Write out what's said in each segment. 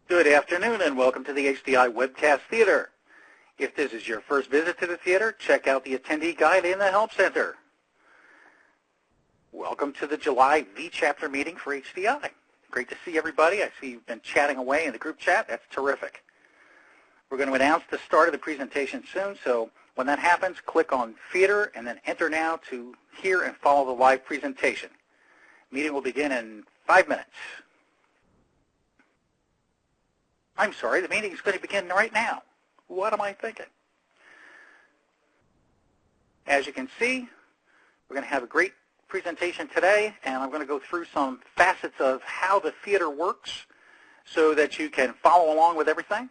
Good afternoon and welcome to the HDI Webcast Theater. If this is your first visit to the theater, check out the attendee guide in the Help Center. Welcome to the July V-Chapter meeting for HDI. Great to see everybody. I see you've been chatting away in the group chat. That's terrific. We're going to announce the start of the presentation soon, so when that happens, click on Theater and then enter now to hear and follow the live presentation. Meeting will begin in 5 minutes. I'm sorry, the meeting is going to begin right now. What am I thinking? As you can see, we're going to have a great presentation today, and I'm going to go through some facets of how the theater works so that you can follow along with everything.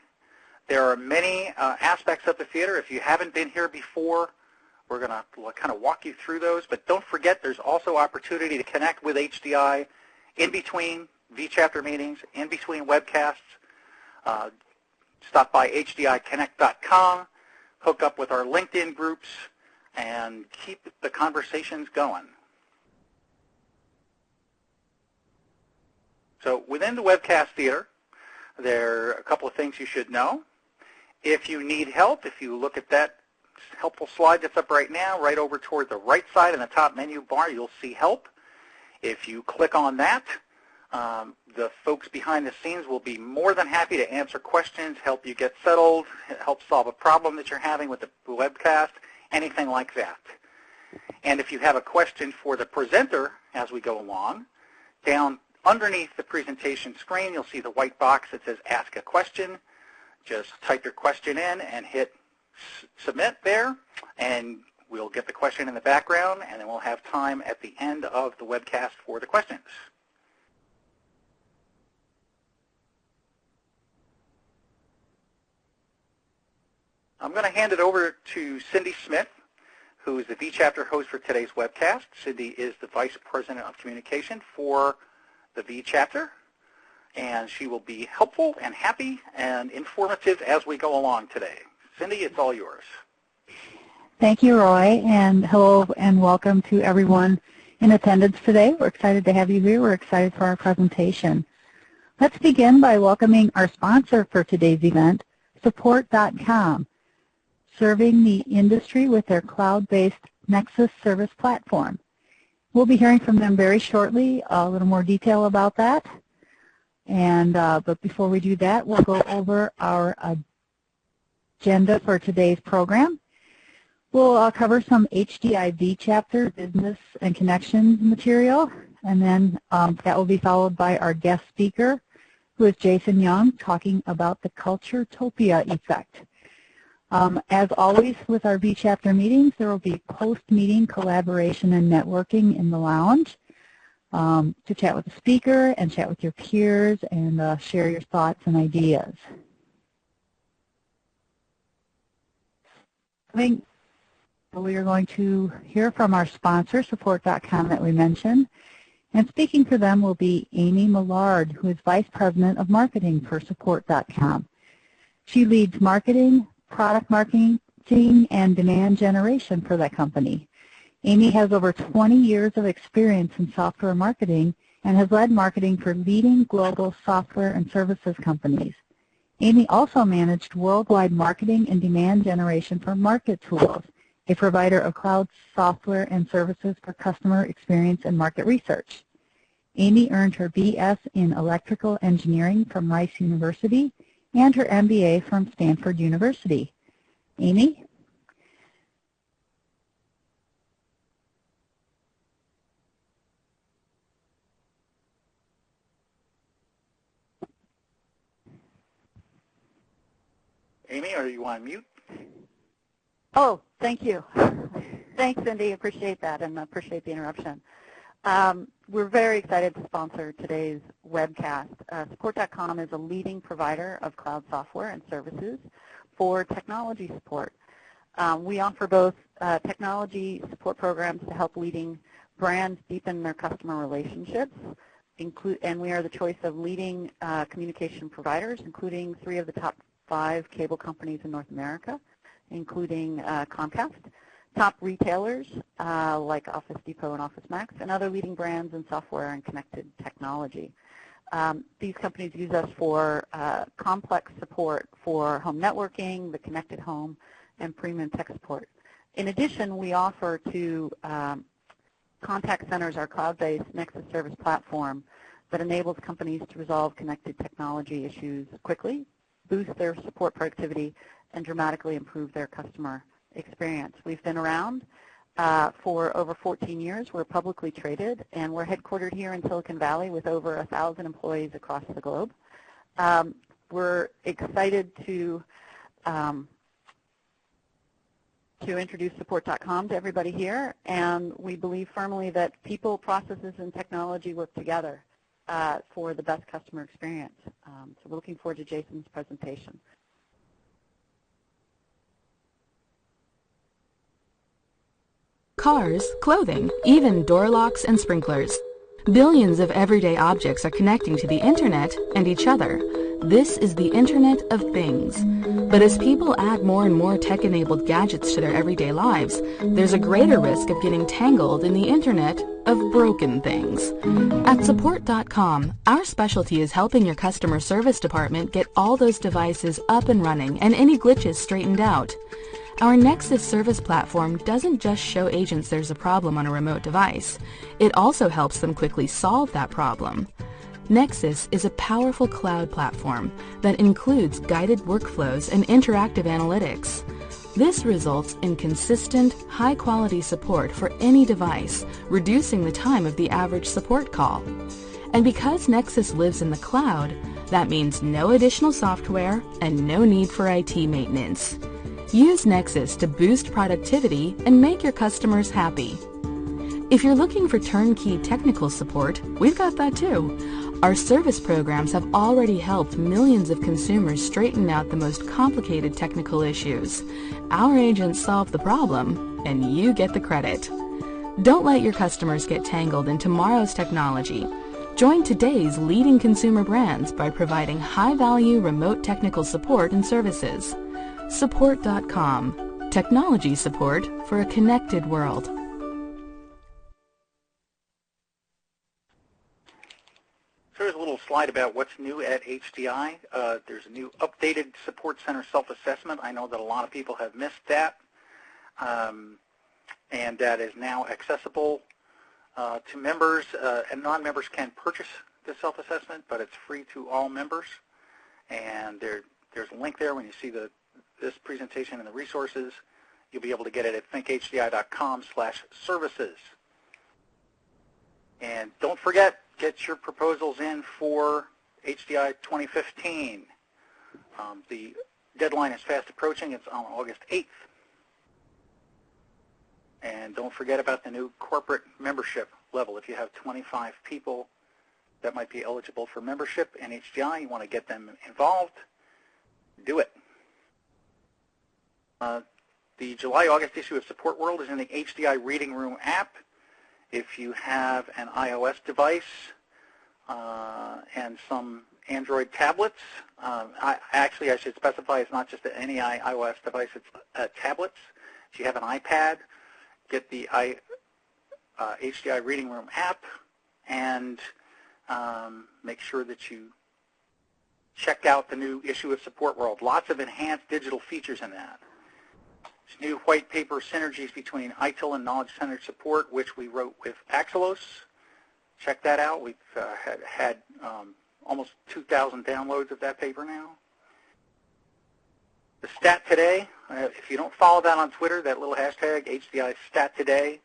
There are many aspects of the theater. If you haven't been here before, we're going to kind of walk you through those, but don't forget there's also opportunity to connect with HDI in between V-Chapter meetings, in between webcasts. Stop by hdiconnect.com, hook up with our LinkedIn groups, and keep the conversations going. So within the webcast theater, there are a couple of things you should know. If you need help, if you look at that helpful slide that's up right now, right over toward the right side in the top menu bar, you'll see Help. If you click on that, the folks behind the scenes will be more than happy to answer questions, help you get settled, help solve a problem that you're having with the webcast, anything like that. And if you have a question for the presenter as we go along, down underneath the presentation screen, you'll see the white box that says Ask a Question. Just type your question in and hit Submit there, and we'll get the question in the background, and then we'll have time at the end of the webcast for the questions. I'm going to hand it over to Cindy Smith, who is the V-Chapter host for today's webcast. Cindy is the Vice President of Communication for the V-Chapter, and she will be helpful and happy and informative as we go along today. Cindy, it's all yours. Thank you, Roy, and hello and welcome to everyone in attendance today. We're excited to have you here. We're excited for our presentation. Let's begin by welcoming our sponsor for today's event, Support.com, serving the industry with their cloud-based Nexus service platform. We'll be hearing from them very shortly, a little more detail about that. And but before we do that, we'll go over our agenda for today's program. We'll cover some HDI V-Chapter business and connections material, and then that will be followed by our guest speaker, who is Jason Young, talking about the Culturetopia Effect. As always with our V-Chapter meetings, there will be post-meeting collaboration and networking in the lounge to chat with the speaker and chat with your peers and share your thoughts and ideas. We are going to hear from our sponsor, Support.com, that we mentioned. And speaking for them will be Amy Millard, who is Vice President of Marketing for Support.com. She leads marketing, product marketing, and demand generation for that company. Amy has over 20 years of experience in software marketing and has led marketing for leading global software and services companies. Amy also managed worldwide marketing and demand generation for Market Tools, a provider of cloud software and services for customer experience and market research. Amy earned her BS in electrical engineering from Rice University and her MBA from Stanford University. Amy? Amy, are you on mute? Oh, thank you. Thanks, Cindy. Appreciate that and appreciate the interruption. We're very excited to sponsor today's webcast. Support.com is a leading provider of cloud software and services for technology support. We offer both technology support programs to help leading brands deepen their customer relationships, and we are the choice of leading communication providers, including 3 of the top 5 cable companies in North America, including Comcast, top retailers like Office Depot and Office Max, and other leading brands in software and connected technology. These companies use us for complex support for home networking, the connected home, and premium tech support. In addition, we offer to contact centers our cloud-based Nexus service platform that enables companies to resolve connected technology issues quickly, boost their support productivity, and dramatically improve their customer experience. We've been around for over 14 years. We're publicly traded, and we're headquartered here in Silicon Valley with over 1,000 employees across the globe. We're excited to introduce Support.com to everybody here, and we believe firmly that people, processes, and technology work together for the best customer experience. So we're looking forward to Jason's presentation. Cars, clothing, even door locks and sprinklers. Billions of everyday objects are connecting to the Internet and each other. This is the Internet of Things. But as people add more and more tech-enabled gadgets to their everyday lives, there's a greater risk of getting tangled in the Internet of broken things. At Support.com, our specialty is helping your customer service department get all those devices up and running and any glitches straightened out. Our Nexus service platform doesn't just show agents there's a problem on a remote device. It also helps them quickly solve that problem. Nexus is a powerful cloud platform that includes guided workflows and interactive analytics. This results in consistent, high-quality support for any device, reducing the time of the average support call. And because Nexus lives in the cloud, that means no additional software and no need for IT maintenance. Use Nexus to boost productivity and make your customers happy. If you're looking for turnkey technical support, we've got that too. Our service programs have already helped millions of consumers straighten out the most complicated technical issues. Our agents solve the problem, and you get the credit. Don't let your customers get tangled in tomorrow's technology. Join today's leading consumer brands by providing high-value remote technical support and services. Support.com. Technology support for a connected world. So here's a little slide about what's new at HDI. There's a new updated Support Center self-assessment. I know that a lot of people have missed that, and that is now accessible to members, and non-members can purchase the self-assessment, but it's free to all members. And there's a link there when you see this presentation and the resources. You'll be able to get it at thinkhdi.com/services. And don't forget, get your proposals in for HDI 2015. The deadline is fast approaching. It's on August 8th. And don't forget about the new corporate membership level. If you have 25 people that might be eligible for membership in HDI, you want to get them involved, do it. The July-August issue of Support World is in the HDI Reading Room app. If you have an iOS device and some Android tablets, I should specify it's not just any iOS device, it's tablets. If you have an iPad, get the HDI Reading Room app and make sure that you check out the new issue of Support World. Lots of enhanced digital features in that. There's new white paper synergies between ITIL and knowledge-centered support, which we wrote with Axelos. Check that out. We've had almost 2,000 downloads of that paper now. The Stat Today, if you don't follow that on Twitter, that little hashtag, HDI Stat Today,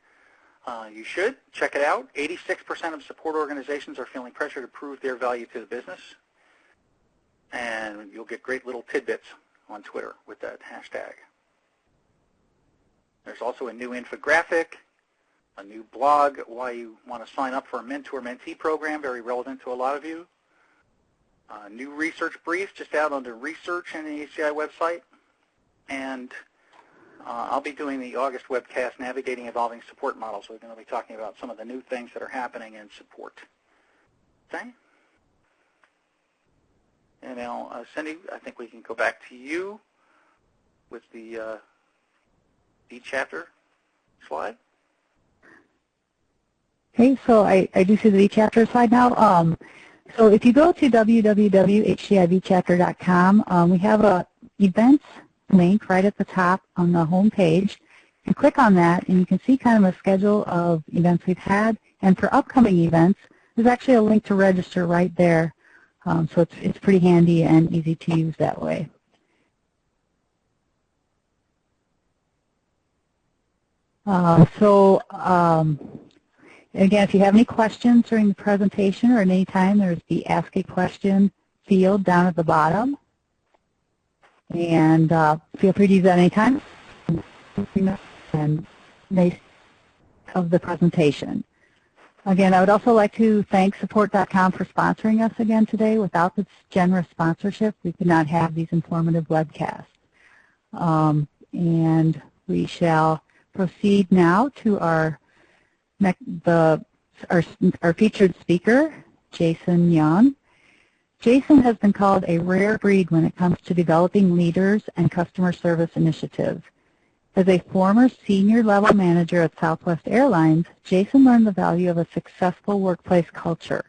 you should. Check it out. 86% of support organizations are feeling pressure to prove their value to the business. And you'll get great little tidbits on Twitter with that hashtag. There's also a new infographic, a new blog, why you want to sign up for a mentor-mentee program, very relevant to a lot of you. New research brief just out under research in the HDI website. And I'll be doing the August webcast, Navigating Evolving Support Models. We're going to be talking about some of the new things that are happening in support. Okay? And now, Cindy, I think we can go back to you with the chapter slide. Okay, so I do see the chapter slide now. So if you go to www.hdivchecker.com, we have a events link right at the top on the home page. You click on that and you can see kind of a schedule of events we've had. And for upcoming events, there's actually a link to register right there. So it's pretty handy and easy to use that way. Again, if you have any questions during the presentation or at any time, there's the Ask a Question field down at the bottom. And feel free to use that anytime and of the presentation. Again, I would also like to thank support.com for sponsoring us again today. Without this generous sponsorship, we could not have these informative webcasts. And we shall proceed now to our featured speaker, Jason Young. Jason has been called a rare breed when it comes to developing leaders and customer service initiatives. As a former senior-level manager at Southwest Airlines, Jason learned the value of a successful workplace culture.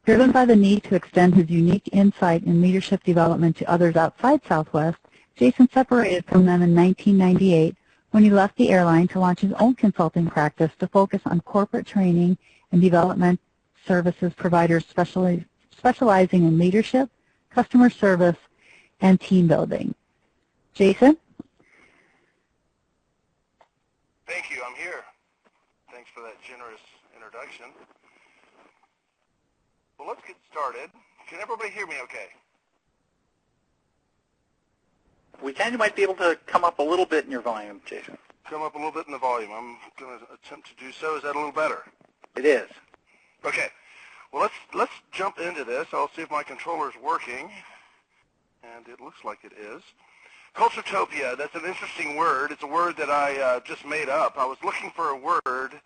Driven by the need to extend his unique insight in leadership development to others outside Southwest, Jason separated from them in 1998 when he left the airline to launch his own consulting practice to focus on corporate training and development services providers specializing in leadership, customer service, and team building. Jason? Thank you. I'm here. Thanks for that generous introduction. Well, let's get started. Can everybody hear me okay? We can. You might be able to come up a little bit in your volume, Jason. Come up a little bit in the volume. I'm going to attempt to do so. Is that a little better? It is. Okay. Well, let's jump into this. I'll see if my controller is working, and it looks like it is. Culturetopia, that's an interesting word. It's a word that I just made up. I was looking for a word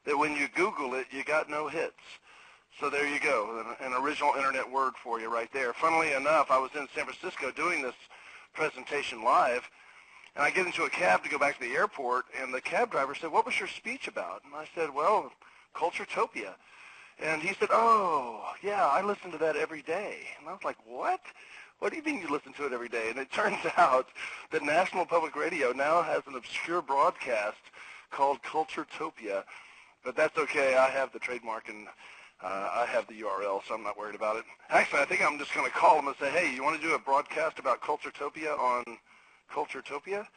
that when you Google it, you got no hits. So there you go, an original internet word for you right there. Funnily enough, I was in San Francisco doing this presentation live, and I get into a cab to go back to the airport, and the cab driver said, "What was your speech about?" And I said, "Well, Culturetopia." And he said, "Oh, yeah, I listen to that every day." And I was like, "What? What do you mean you listen to it every day?" And it turns out that National Public Radio now has an obscure broadcast called Culturetopia, but that's okay. I have the trademark and I have the URL, so I'm not worried about it. Actually, I think I'm just going to call them and say, "Hey, you want to do a broadcast about Culturetopia on Culturetopia?"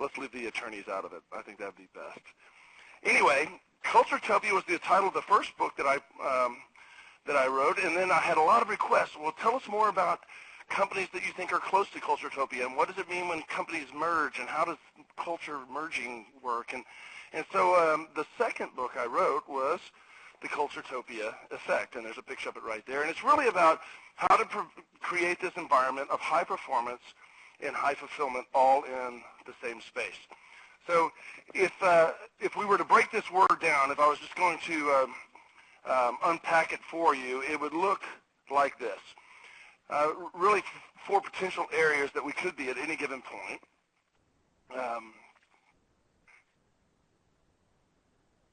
Let's leave the attorneys out of it. I think that would be best. Anyway, Culturetopia was the title of the first book that I wrote, and then I had a lot of requests. Well, tell us more about companies that you think are close to Culturetopia, and what does it mean when companies merge, and how does culture merging work? And so the second book I wrote was the Culturetopia Effect, and there's a picture of it right there. And it's really about how to create this environment of high performance and high fulfillment all in the same space. So if we were to break this word down, if I was just going to unpack it for you, it would look like this. Really 4 potential areas that we could be at any given point.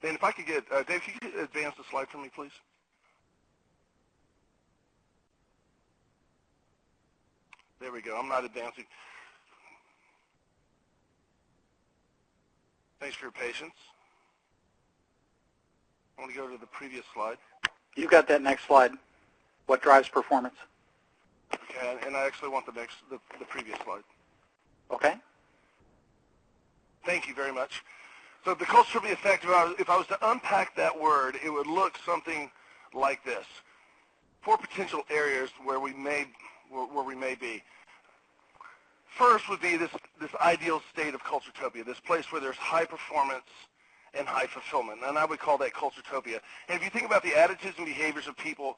And if I could get, Dave, if you could advance the slide for me, please. There we go. I'm not advancing. Thanks for your patience. I want to go to the previous slide. You got that next slide. What drives performance? Okay, and I actually want the previous slide. Okay. Thank you very much. So the Culturetopia Effect, if I was to unpack that word, it would look something like this. 4 potential areas where we may be. First would be this ideal state of Culturetopia, this place where there's high performance and high fulfillment, and I would call that Culturetopia. And if you think about the attitudes and behaviors of people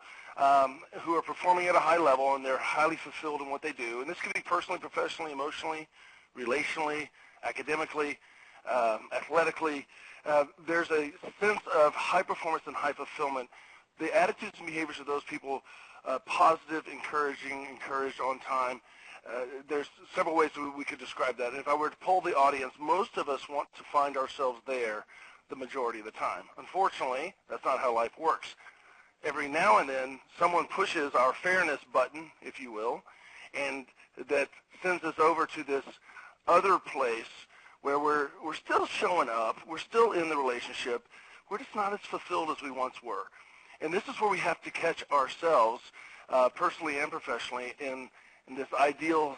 who are performing at a high level and they're highly fulfilled in what they do, and this could be personally, professionally, emotionally, relationally, academically, athletically, there's a sense of high performance and high fulfillment. The attitudes and behaviors of those people, positive, encouraging, encouraged, on time, there's several ways we could describe that. And if I were to poll the audience, most of us want to find ourselves there the majority of the time. Unfortunately, that's not how life works. every now and then someone pushes our fairness button, if you will, and that sends us over to this other place where we're still showing up, we're still in the relationship, we're just not as fulfilled as we once were. And this is where we have to catch ourselves, personally and professionally, in this ideal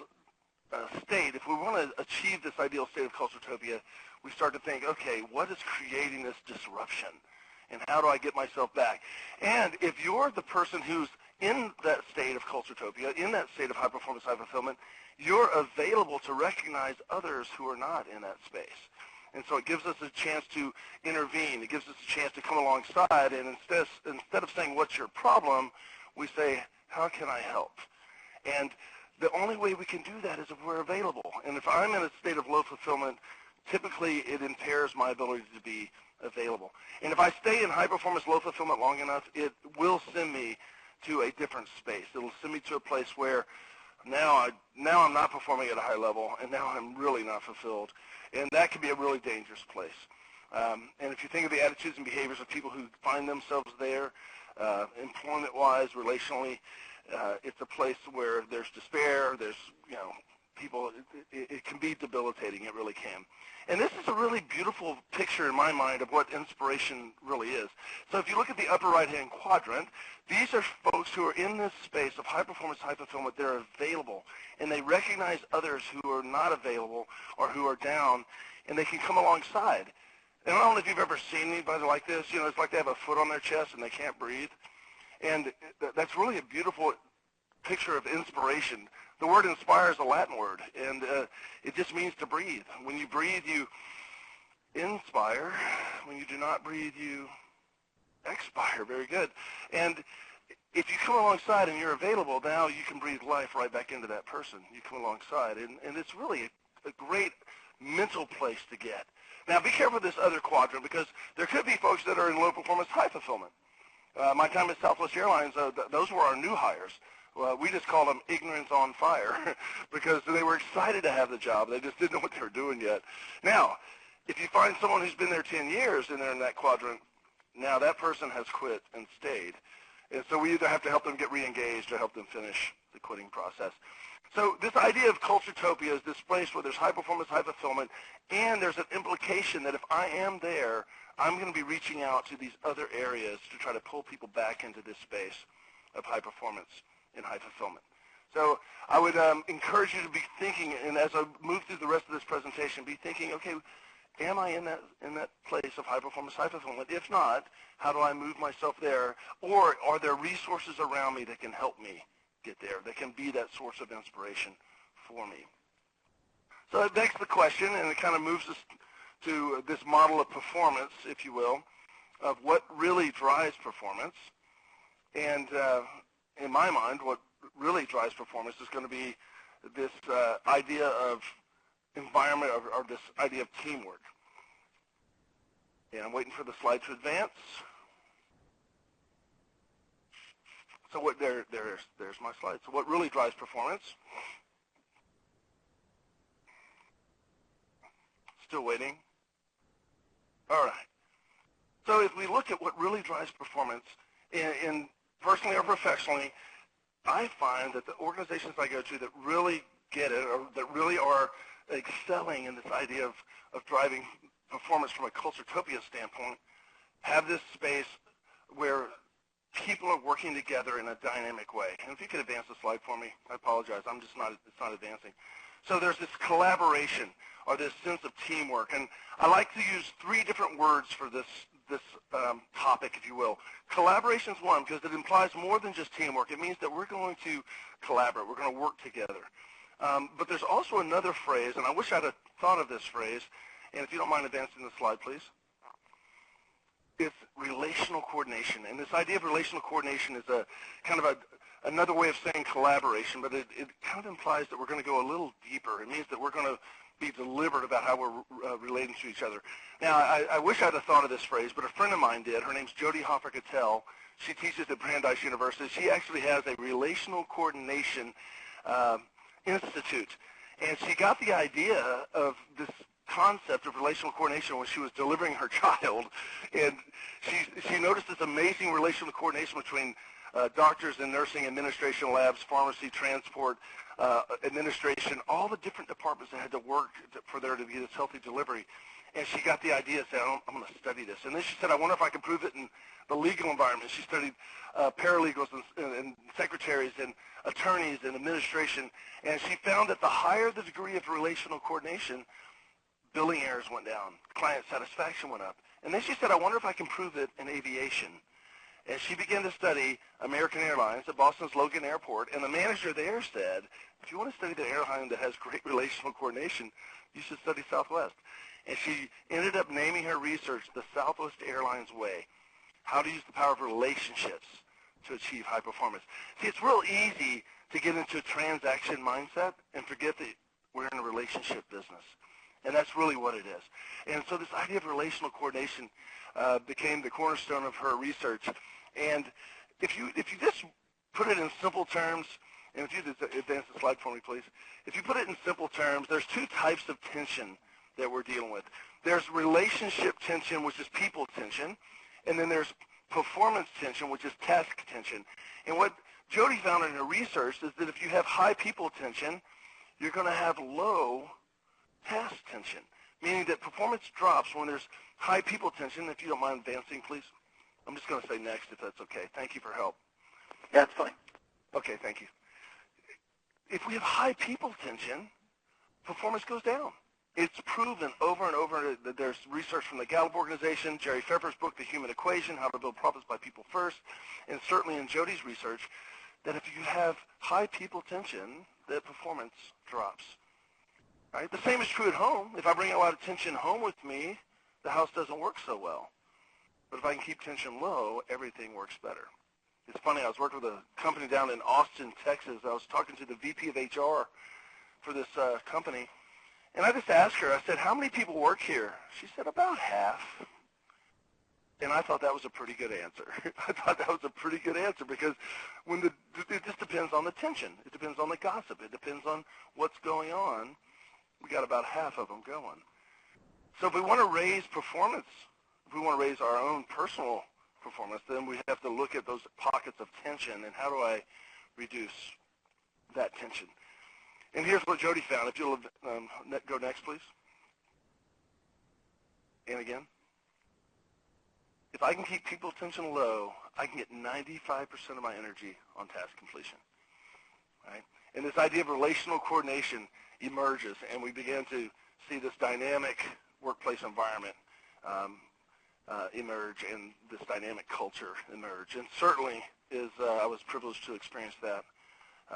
state. If we want to achieve this ideal state of Culturetopia, we start to think, okay, what is creating this disruption? And how do I get myself back? And if you're the person who's in that state of Culturetopia, in that state of high performance, high fulfillment, you're available to recognize others who are not in that space. And so it gives us a chance to intervene. It gives us a chance to come alongside, and instead of saying, what's your problem, we say, how can I help? And the only way we can do that is if we're available. And if I'm in a state of low fulfillment, typically it impairs my ability to be available. And if I stay in high performance, low fulfillment long enough, it will send me to a different space. It'll send me to a place where now I'm not performing at a high level, and now I'm really not fulfilled. And that can be a really dangerous place. And if you think of the attitudes and behaviors of people who find themselves there, employment-wise, relationally, it's a place where there's despair, there's, people, it can be debilitating, it really can. And this is a really beautiful picture in my mind of what inspiration really is. So if you look at the upper right-hand quadrant, these are folks who are in this space of high performance, high fulfillment. They're available, and they recognize others who are not available or who are down, and they can come alongside. And I don't know if you've ever seen anybody like this. It's like they have a foot on their chest and they can't breathe. And that's really a beautiful picture of inspiration. The word inspire is a Latin word, and it just means to breathe. When you breathe, you inspire. When you do not breathe, you expire. Very good. And if you come alongside and you're available, now you can breathe life right back into that person. You come alongside, and it's really a great mental place to get. Now, be careful of this other quadrant, because there could be folks that are in low performance, high fulfillment. My time at Southwest Airlines, those were our new hires. We just called them ignorance on fire because they were excited to have the job. They just didn't know what they were doing yet. Now, if you find someone who's been there 10 years and they're in that quadrant, now that person has quit and stayed. And so we either have to help them get re-engaged or help them finish the quitting process. So this idea of Culturetopia is this place where there's high performance, high fulfillment, and there's an implication that if I am there, I'm going to be reaching out to these other areas to try to pull people back into this space of high performance and high fulfillment. So I would encourage you to be thinking, and as I move through the rest of this presentation, be thinking, okay, am I in that place of high performance, high fulfillment? If not, how do I move myself there? Or are there resources around me that can help me get there, that can be that source of inspiration for me? So it begs the question, and it kind of moves us to this model of performance, if you will, of what really drives performance. And in my mind, what really drives performance is going to be this idea of environment, or this idea of teamwork. And I'm waiting for the slide to advance. So there's my slide. So what really drives performance? Still waiting. All right. So if we look at what really drives performance, in personally or professionally, I find that the organizations I go to that really get it, or that really are excelling in this idea of driving performance from a Culturetopia standpoint, have this space where people are working together in a dynamic way. And if you could advance the slide for me, I apologize. It's not advancing. So there's this collaboration, or this sense of teamwork. And I like to use 3 different words for this topic, if you will. Collaboration is one, because it implies more than just teamwork. It means that we're going to collaborate. We're going to work together. But there's also another phrase, and I wish I'd have thought of this phrase, and if you don't mind advancing the slide, please. It's relational coordination. And this idea of relational coordination is a kind of another way of saying collaboration, but it kind of implies that we're going to go a little deeper. It means that we're going to be deliberate about how we're relating to each other. Now, I wish I'd have thought of this phrase, but a friend of mine did. Her name's Jody Hoffer-Cattell. She teaches at Brandeis University. She actually has a relational coordination institute. And she got the idea of this concept of relational coordination when she was delivering her child, and she noticed this amazing relational coordination between doctors and nursing, administration, labs, pharmacy, transport, administration, all the different departments that had to work for there to be this healthy delivery. And she got the idea, said, I'm going to study this. And then she said, I wonder if I can prove it in the legal environment. She studied paralegals and secretaries and attorneys and administration. And she found that the higher the degree of relational coordination, billing errors went down, client satisfaction went up. And then she said, I wonder if I can prove it in aviation. And she began to study American Airlines at Boston's Logan Airport. And the manager there said, if you want to study the airline that has great relational coordination, you should study Southwest. And she ended up naming her research the Southwest Airlines Way, how to use the power of relationships to achieve high performance. See, it's real easy to get into a transaction mindset and forget that we're in a relationship business. And that's really what it is. And so this idea of relational coordination became the cornerstone of her research. And if you just put it in simple terms, and if you just advance the slide for me, please. If you put it in simple terms, there's two types of tension that we're dealing with. There's relationship tension, which is people tension, and then there's performance tension, which is task tension. And what Jody found in her research is that if you have high people tension, you're going to have low task tension, meaning that performance drops when there's high people tension. If you don't mind advancing, please. I'm just going to say next, if that's okay. Thank you for help. Yeah, that's fine. Okay, thank you. If we have high people tension, performance goes down. It's proven over and over that there's research from the Gallup organization, Jerry Pfeffer's book, The Human Equation, How to Build Profits by People First, and certainly in Jody's research, that if you have high people tension, that performance drops. Right? The same is true at home. If I bring a lot of tension home with me, the house doesn't work so well. But if I can keep tension low, everything works better. It's funny, I was working with a company down in Austin, Texas. I was talking to the VP of HR for this company, and I just asked her, I said, how many people work here? She said, about half. And I thought that was a pretty good answer. I thought that was a pretty good answer because it just depends on the tension. It depends on the gossip. It depends on what's going on. We got about half of them going. So if we want to raise performance, if we want to raise our own personal performance, then we have to look at those pockets of tension and how do I reduce that tension. And here's what Jody found. If you'll go next, please. And again. If I can keep people tension low, I can get 95% of my energy on task completion. Right? And this idea of relational coordination emerges, and we begin to see this dynamic workplace environment emerge and this dynamic culture emerge. And certainly I was privileged to experience that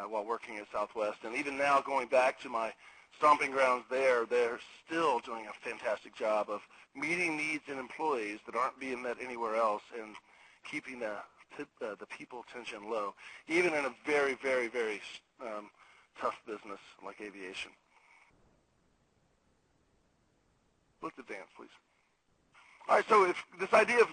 while working at Southwest. And even now, going back to my stomping grounds there, they're still doing a fantastic job of meeting needs in employees that aren't being met anywhere else and keeping the people tension low, even in a very, very, very tough business like aviation. Let's advance, please. All right, so if this idea of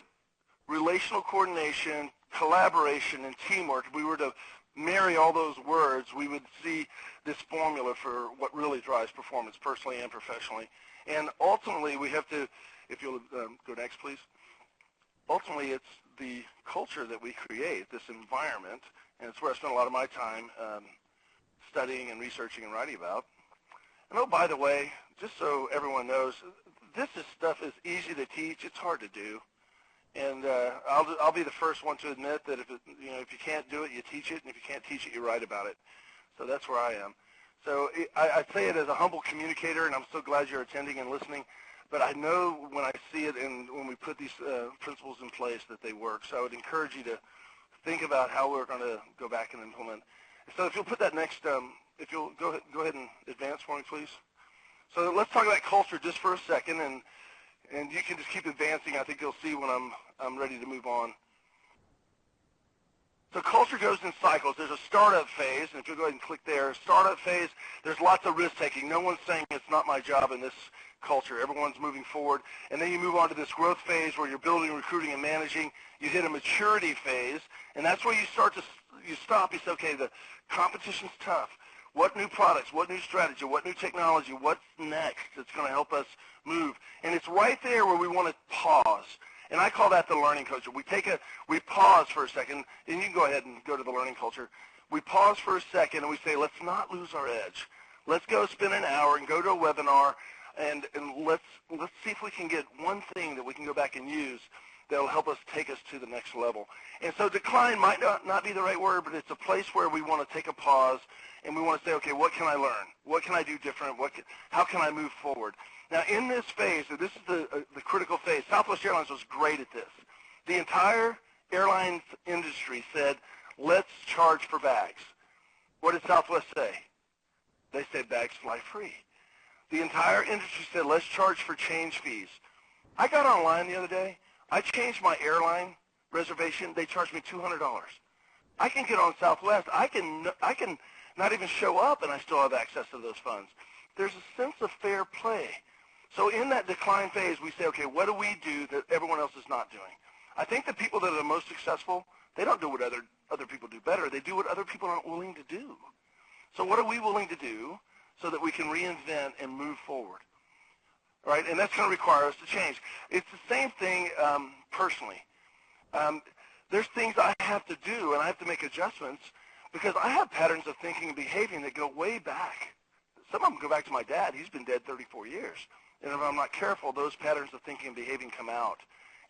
relational coordination, collaboration, and teamwork, if we were to marry all those words, we would see this formula for what really drives performance personally and professionally. And ultimately, we have to, if you'll go next, please. Ultimately, it's the culture that we create, this environment, and it's where I spend a lot of my time studying and researching and writing about. And oh, by the way, just so everyone knows, this stuff is easy to teach. It's hard to do. And I'll be the first one to admit that if you can't do it, you teach it, and if you can't teach it, you write about it. So that's where I am. So I say it as a humble communicator, and I'm so glad you're attending and listening. But I know when I see it and when we put these principles in place that they work. So I would encourage you to think about how we're going to go back and implement. So if you'll put that next, if you'll go ahead and advance for me, please. So let's talk about culture just for a second, and you can just keep advancing. I think you'll see when I'm ready to move on. So culture goes in cycles. There's a startup phase, and if you'll go ahead and click there, startup phase, there's lots of risk-taking. No one's saying it's not my job in this culture. Everyone's moving forward. And then you move on to this growth phase where you're building, recruiting, and managing. You hit a maturity phase, and that's where you stop. You say, okay, the competition's tough. What new products, what new strategy, what new technology, what's next that's going to help us move? And it's right there where we want to pause. And I call that the learning culture. We pause for a second, and you can go ahead and go to the learning culture. We pause for a second and we say, let's not lose our edge. Let's go spend an hour and go to a webinar, and let's see if we can get one thing that we can go back and use that will help us take us to the next level. And so decline might not be the right word, but it's a place where we want to take a pause and we want to say, okay, what can I learn? What can I do different? How can I move forward? Now, in this phase, so this is the critical phase. Southwest Airlines was great at this. The entire airlines industry said, let's charge for bags. What did Southwest say? They said bags fly free. The entire industry said, let's charge for change fees. I got online the other day. I changed my airline reservation. They charged me $200. I can get on Southwest. I can not even show up, and I still have access to those funds. There's a sense of fair play. So in that decline phase, we say, okay, what do we do that everyone else is not doing? I think the people that are the most successful, they don't do what other people do better. They do what other people aren't willing to do. So what are we willing to do so that we can reinvent and move forward? Right? And that's going to require us to change. It's the same thing personally. There's things I have to do, and I have to make adjustments because I have patterns of thinking and behaving that go way back. Some of them go back to my dad. He's been dead 34 years. And if I'm not careful, those patterns of thinking and behaving come out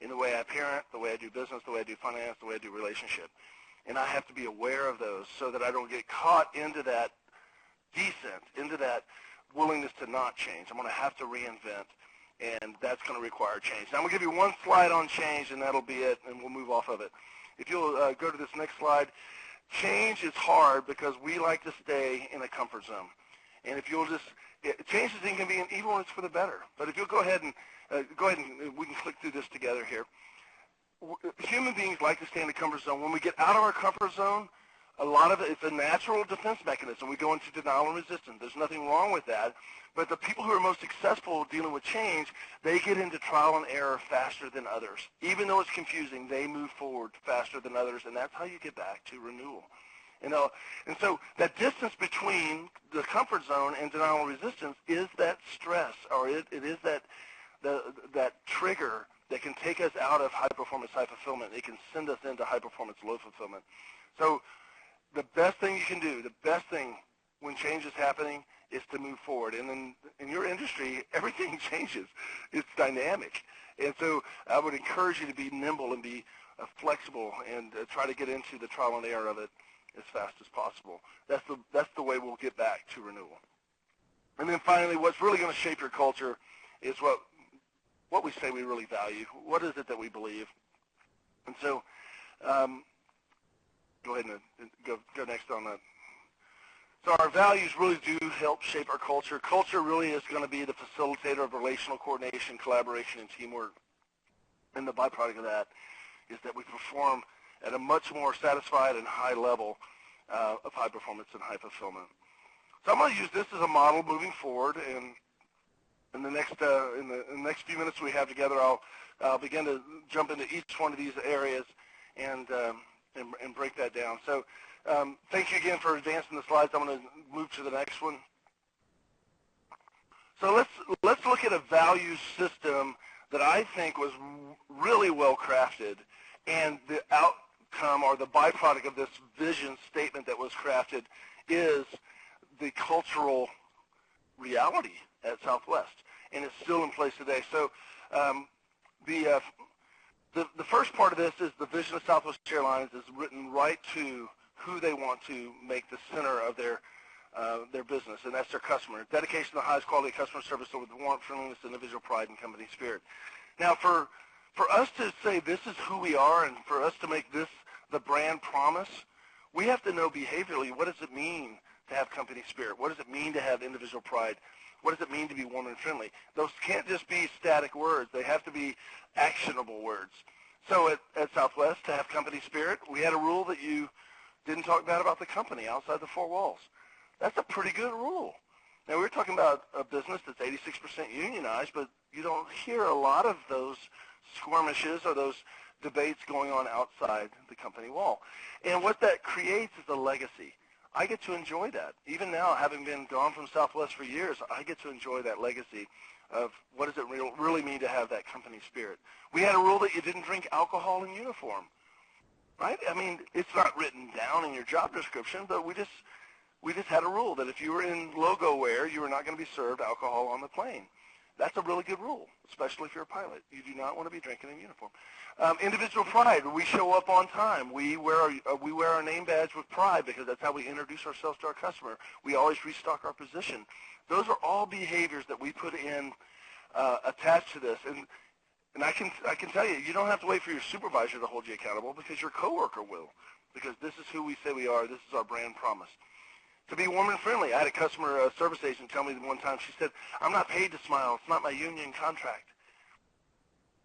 in the way I parent, the way I do business, the way I do finance, the way I do relationship. And I have to be aware of those so that I don't get caught into that descent, into that willingness to not change. I'm going to have to reinvent, and that's going to require change. Now, I'm going to give you one slide on change, and that'll be it, and we'll move off of it. If you'll go to this next slide, change is hard because we like to stay in a comfort zone. And if you'll just, change is inconvenient even when it's for the better. But if you'll go ahead and we can click through this together here. Human beings like to stay in the comfort zone. When we get out of our comfort zone, a lot of it's a natural defense mechanism. We go into denial and resistance. There's nothing wrong with that. But the people who are most successful dealing with change, they get into trial and error faster than others. Even though it's confusing, they move forward faster than others, and that's how you get back to renewal. And so that distance between the comfort zone and denial and resistance is that stress, or it is that trigger that can take us out of high performance, high fulfillment. It can send us into high performance, low fulfillment. So the best thing you can do, the best thing when change is happening is to move forward. And in your industry, everything changes. It's dynamic. And so I would encourage you to be nimble and be flexible and try to get into the trial and error of it as fast as possible. That's the way we'll get back to renewal. And then finally, what's really going to shape your culture is what we say we really value. What is it that we believe? And so go ahead and go next on that. So our values really do help shape our culture. Culture really is going to be the facilitator of relational coordination, collaboration, and teamwork. And the byproduct of that is that we perform at a much more satisfied and high level of high performance and high fulfillment. So I'm going to use this as a model moving forward, and in the next few minutes we have together, I'll begin to jump into each one of these areas and break that down. So thank you again for advancing the slides. I'm going to move to the next one. So let's look at a value system that I think was really well crafted, and the outcome or the byproduct of this vision statement that was crafted is the cultural reality at Southwest, and it's still in place today. So the first part of this is the vision of Southwest Airlines is written right to who they want to make the center of their business, and that's their customer. Dedication to the highest quality customer service with warmth, friendliness, individual pride, and company spirit. Now, for us to say this is who we are and for us to make this the brand promise, we have to know behaviorally, what does it mean to have company spirit? What does it mean to have individual pride? What does it mean to be warm and friendly? Those can't just be static words. They have to be actionable words. So at Southwest, to have company spirit, we had a rule that you didn't talk bad about the company outside the four walls. That's a pretty good rule. Now, we're talking about a business that's 86% unionized, but you don't hear a lot of those skirmishes or those debates going on outside the company wall. And what that creates is a legacy I get to enjoy that. Even now, having been gone from Southwest for years, I get to enjoy that legacy of what does it really mean to have that company spirit. We had a rule that you didn't drink alcohol in uniform, right? I mean, it's not written down in your job description, but we just had a rule that if you were in logo wear, you were not going to be served alcohol on the plane. That's a really good rule, especially if you're a pilot. You do not want to be drinking in uniform. Individual pride. We show up on time. We wear our name badge with pride because that's how we introduce ourselves to our customer. We always restock our position. Those are all behaviors that we put in attached to this. And I can tell you, you don't have to wait for your supervisor to hold you accountable because your coworker will, because this is who we say we are. This is our brand promise. To be warm and friendly. I had a customer service agent tell me one time, she said, I'm not paid to smile. It's not my union contract.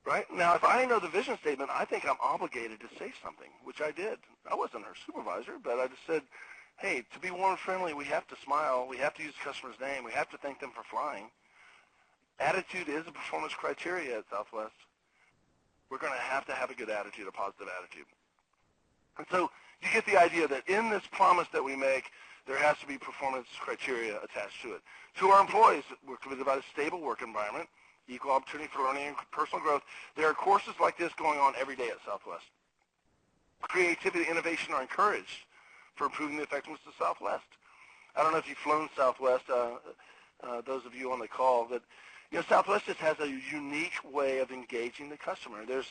Right? Now, if I know the vision statement, I think I'm obligated to say something, which I did. I wasn't her supervisor, but I just said, hey, to be warm and friendly, we have to smile. We have to use the customer's name. We have to thank them for flying. Attitude is a performance criteria at Southwest. We're going to have a good attitude, a positive attitude. And so you get the idea that in this promise that we make, there has to be performance criteria attached to it. To our employees, we're committed about a stable work environment, equal opportunity for learning and personal growth. There are courses like this going on every day at Southwest. Creativity and innovation are encouraged for improving the effectiveness of Southwest. I don't know if you've flown Southwest, those of you on the call, but Southwest just has a unique way of engaging the customer. There's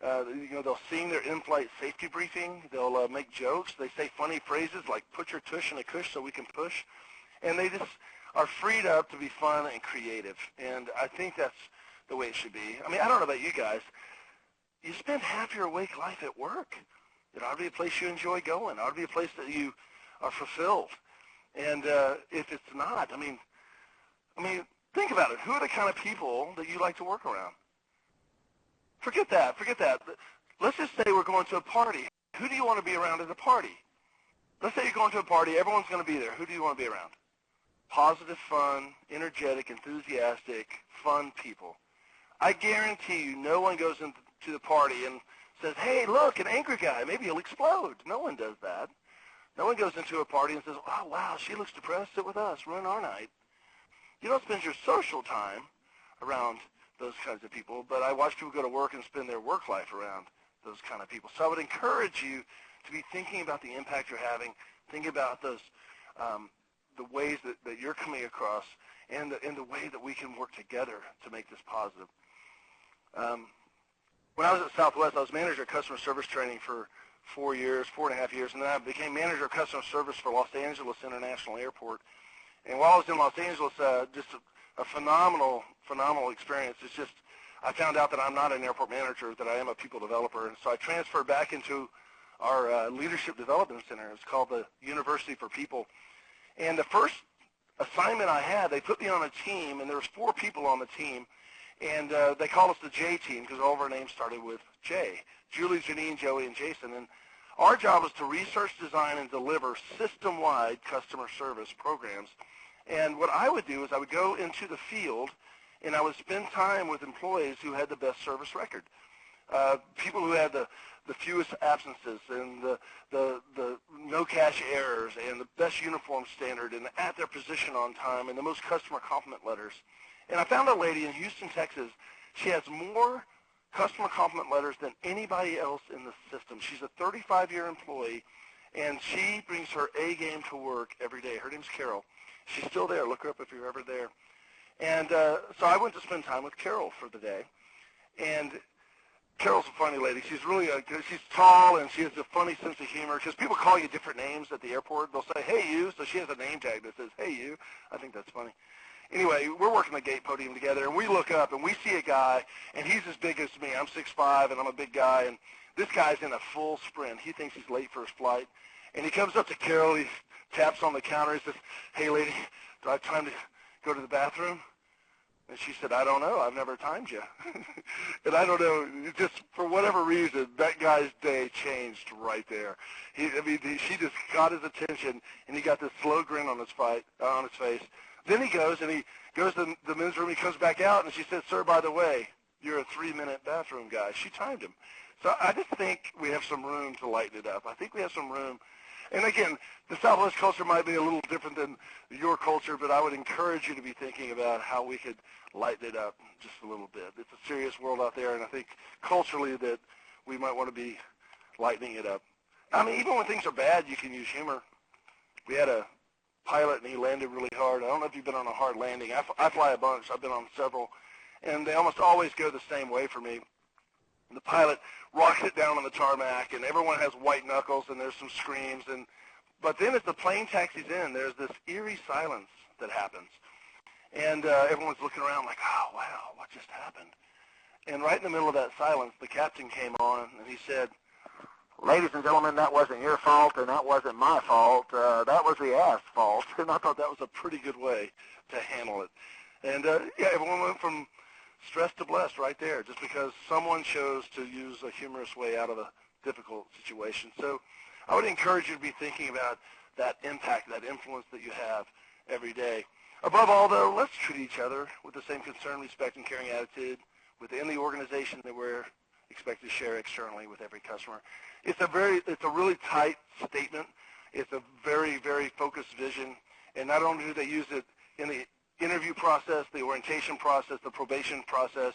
they'll sing their in-flight safety briefing. They'll make jokes. They say funny phrases like put your tush in a cush so we can push. And they just are freed up to be fun and creative. And I think that's the way it should be. I mean, I don't know about you guys. You spend half your awake life at work. It ought to be a place you enjoy going. It ought to be a place that you are fulfilled. And if it's not, I mean, think about it. Who are the kind of people that you like to work around? Forget that. Let's just say we're going to a party. Who do you want to be around at a party? Let's say you're going to a party. Everyone's going to be there. Who do you want to be around? Positive, fun, energetic, enthusiastic, fun people. I guarantee you no one goes into the party and says, hey, look, an angry guy. Maybe he'll explode. No one does that. No one goes into a party and says, oh, wow, she looks depressed. Sit with us. Ruin our night. You don't spend your social time around those kinds of people, but I watch people go to work and spend their work life around those kind of people. So I would encourage you to be thinking about the impact you're having, thinking about those, the ways that you're coming across, and the way that we can work together to make this positive. When I was at Southwest, I was manager of customer service training for 4.5 years, and then I became manager of customer service for Los Angeles International Airport. And while I was in Los Angeles, just a phenomenal experience. It's just, I found out that I'm not an airport manager, that I am a people developer. And so I transferred back into our leadership development center. It's called the University for People. And the first assignment I had, they put me on a team, and there was 4 people on the team. And they called us the J team because all of our names started with J. Julie, Janine, Joey, and Jason. And our job was to research, design, and deliver system-wide customer service programs. And what I would do is I would go into the field, and I would spend time with employees who had the best service record, people who had the fewest absences and the no cash errors and the best uniform standard and at their position on time and the most customer compliment letters. And I found a lady in Houston, Texas. She has more customer compliment letters than anybody else in the system. She's a 35-year employee, and she brings her A game to work every day. Her name's Carol. She's still there. Look her up if you're ever there. And so I went to spend time with Carol for the day. And Carol's a funny lady. She's really she's tall, and she has a funny sense of humor because people call you different names at the airport. They'll say, hey, you. So she has a name tag that says, hey, you. I think that's funny. Anyway, we're working the gate podium together, and we look up, and we see a guy, and he's as big as me. I'm 6'5", and I'm a big guy, and this guy's in a full sprint. He thinks he's late for his flight. And he comes up to Carol. He taps on the counter. He says, hey, lady, do I have time to go to the bathroom? And she said, I don't know. I've never timed you. And I don't know. Just for whatever reason, that guy's day changed right there. She just got his attention, and he got this slow grin on his face. Then he goes to the men's room. He comes back out, and she said, sir, by the way, you're a 3-minute bathroom guy. She timed him. So I just think we have some room to lighten it up. I think we have some room And again, the Southwest culture might be a little different than your culture, but I would encourage you to be thinking about how we could lighten it up just a little bit. It's a serious world out there, and I think culturally that we might want to be lightening it up. I mean, even when things are bad, you can use humor. We had a pilot, and he landed really hard. I don't know if you've been on a hard landing. I fly a bunch. I've been on several, and they almost always go the same way for me. The pilot rocks it down on the tarmac, and everyone has white knuckles, and there's some screams. But then as the plane taxis in, there's this eerie silence that happens. And everyone's looking around like, oh, wow, what just happened? And right in the middle of that silence, the captain came on, and he said, ladies and gentlemen, that wasn't your fault, and that wasn't my fault. That was the ass fault. And I thought that was a pretty good way to handle it. And, yeah, everyone went from stressed to blessed right there, just because someone chose to use a humorous way out of a difficult situation. So I would encourage you to be thinking about that impact, that influence that you have every day. Above all, though, let's treat each other with the same concern, respect, and caring attitude within the organization that we're expected to share externally with every customer. It's a really tight statement. It's a very, very focused vision. And not only do they use it in the interview process, the orientation process, the probation process,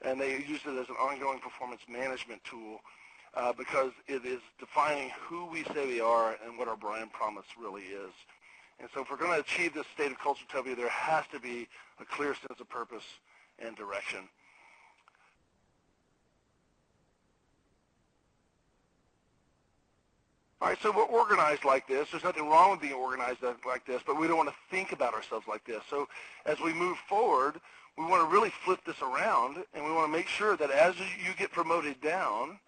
and they use it as an ongoing performance management tool because it is defining who we say we are and what our brand promise really is. And so if we're going to achieve this state of Culturetopia, there has to be a clear sense of purpose and direction. All right, so we're organized like this. There's nothing wrong with being organized like this, but we don't want to think about ourselves like this. So as we move forward, we want to really flip this around, and we want to make sure that as you get promoted down,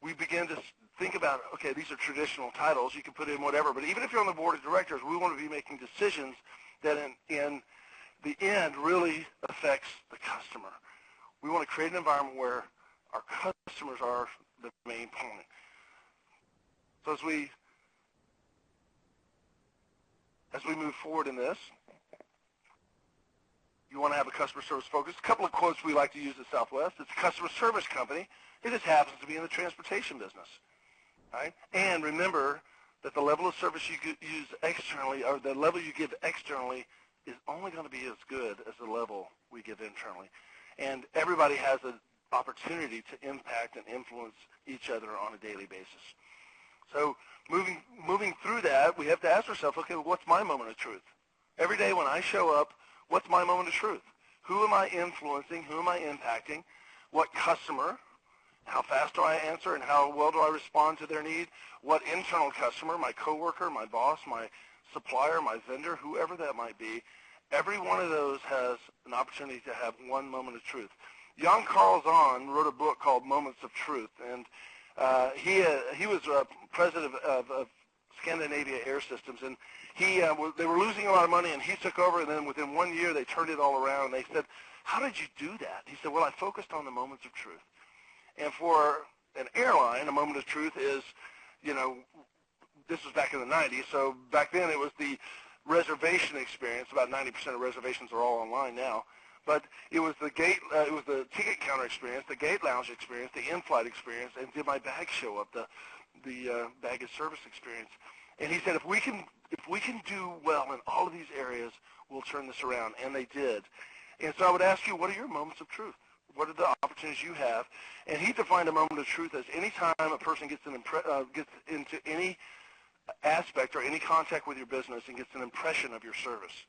we begin to think about, okay, these are traditional titles. You can put in whatever, but even if you're on the board of directors, we want to be making decisions that in the end really affects the customer. We want to create an environment where our customers are the main point. So as we move forward in this, you want to have a customer service focus. A couple of quotes we like to use at Southwest. It's a customer service company. It just happens to be in the transportation business. Right? And remember that the level of service you use externally, or the level you give externally, is only going to be as good as the level we give internally. And everybody has an opportunity to impact and influence each other on a daily basis. So moving through that, we have to ask ourselves, okay, what's my moment of truth? Every day when I show up, what's my moment of truth? Who am I influencing? Who am I impacting? What customer? How fast do I answer, and how well do I respond to their need? What internal customer, my coworker, my boss, my supplier, my vendor, whoever that might be, every one of those has an opportunity to have one moment of truth. Jan Carl Zahn wrote a book called Moments of Truth, and he was president of Scandinavia Air Systems, and they were losing a lot of money, and he took over, and then within 1 year they turned it all around. They said, how did you do that? He said, well, I focused on the moments of truth. And for an airline, a moment of truth is, this was back in the 90s, so back then it was the reservation experience. About 90% of reservations are all online now. But it was the ticket counter experience, the gate lounge experience, the in-flight experience, and did my bag show up, the baggage service experience. And he said, if we can do well in all of these areas, we'll turn this around. And they did. And so I would ask you, what are your moments of truth? What are the opportunities you have? And he defined a moment of truth as any time a person gets into any aspect or any contact with your business and gets an impression of your service.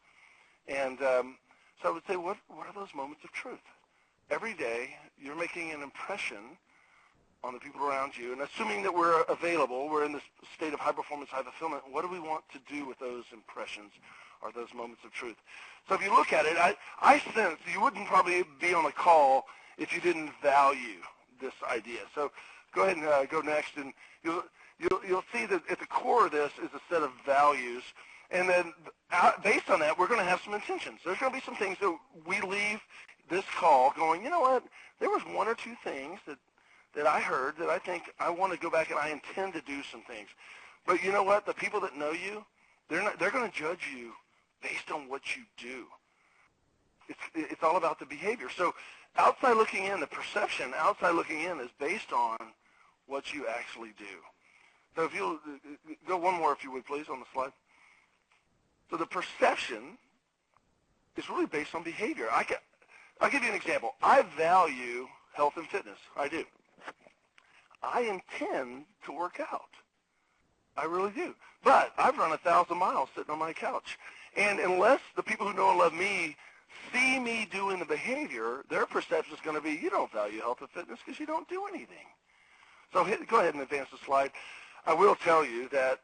And so I would say, what are those moments of truth? Every day, you're making an impression on the people around you, and assuming that we're available, we're in this state of high performance, high fulfillment, what do we want to do with those impressions or those moments of truth? So if you look at it, I sense you wouldn't probably be on a call if you didn't value this idea. So go ahead and go next, and you'll see that at the core of this is a set of values. And then based on that, we're going to have some intentions. There's going to be some things that we leave this call going, you know what, there was one or two things that I heard that I think I want to go back and I intend to do some things. But you know what, the people that know you, they're going to judge you based on what you do. It's all about the behavior. So outside looking in, the perception outside looking in is based on what you actually do. So if you'll go one more, if you would, please, on the slide. So the perception is really based on behavior. I'll give you an example. I value health and fitness. I do. I intend to work out. I really do. But I've run 1,000 miles sitting on my couch. And unless the people who know and love me see me doing the behavior, their perception is going to be, you don't value health and fitness because you don't do anything. So go ahead and advance the slide. I will tell you that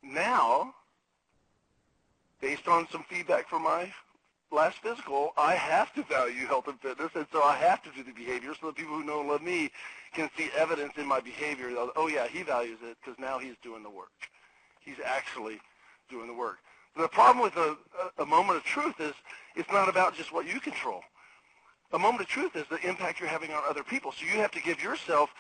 now, based on some feedback from my last physical, I have to value health and fitness, and so I have to do the behavior so the people who know and love me can see evidence in my behavior. Oh, yeah, he values it because now he's doing the work. He's actually doing the work. The problem with a moment of truth is it's not about just what you control. A moment of truth is the impact you're having on other people. So you have to give yourself,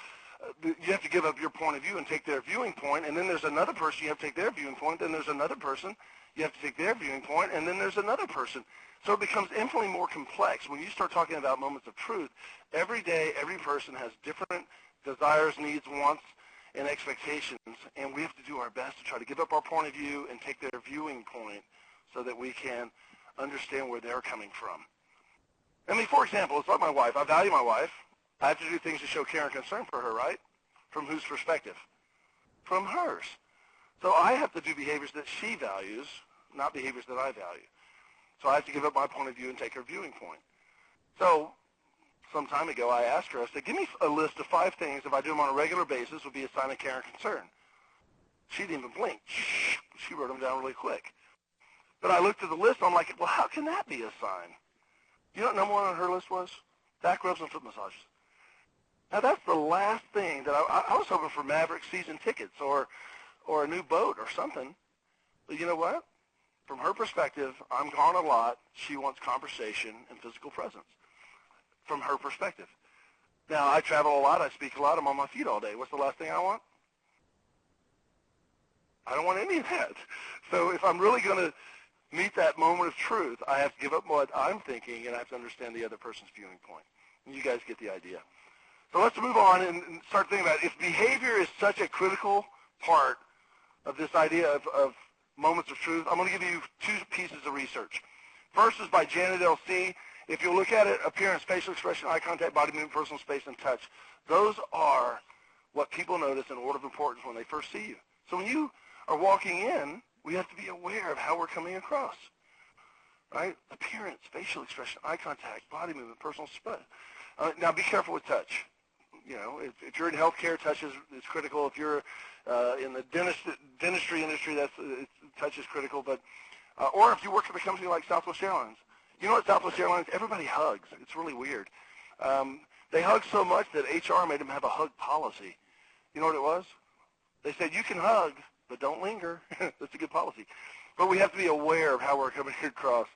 you have to give up your point of view and take their viewing point, and then there's another person, you have to take their viewing point, then there's another person, you have to take their viewing point, and then there's another person. So it becomes infinitely more complex. When you start talking about moments of truth, every day, every person has different desires, needs, wants, and expectations, and we have to do our best to try to give up our point of view and take their viewing point so that we can understand where they're coming from. I mean, for example, it's like my wife. I value my wife. I have to do things to show care and concern for her, right? From whose perspective? From hers. So I have to do behaviors that she values, not behaviors that I value. So I have to give up my point of view and take her viewing point. So some time ago, I asked her, I said, give me a list of 5 things, if I do them on a regular basis, would be a sign of care and concern. She didn't even blink. She wrote them down really quick. But I looked at the list, and I'm like, well, how can that be a sign? You know what number 1 on her list was? Back rubs and foot massages. Now, that's the last thing that I was hoping for Maverick season tickets or a new boat or something. But you know what? From her perspective, I'm gone a lot. She wants conversation and physical presence. From her perspective. Now, I travel a lot. I speak a lot. I'm on my feet all day. What's the last thing I want? I don't want any of that. So if I'm really going to meet that moment of truth, I have to give up what I'm thinking, and I have to understand the other person's viewing point. And you guys get the idea. So let's move on and start thinking about it. If behavior is such a critical part of this idea of moments of truth, I'm going to give you 2 pieces of research. First is by Janet L.C. If you look at it, appearance, facial expression, eye contact, body movement, personal space, and touch, those are what people notice in order of importance when they first see you. So when you are walking in, we have to be aware of how we're coming across, right? Appearance, facial expression, eye contact, body movement, personal space. Now be careful with touch. You know, if you're in healthcare, touch is critical. If you're in the dentistry industry, touch is critical. But or if you work at a company like Southwest Airlines, you know what Southwest Airlines? Everybody hugs. It's really weird. They hug so much that HR made them have a hug policy. You know what it was? They said you can hug, but don't linger. That's a good policy. But we have to be aware of how we're coming across.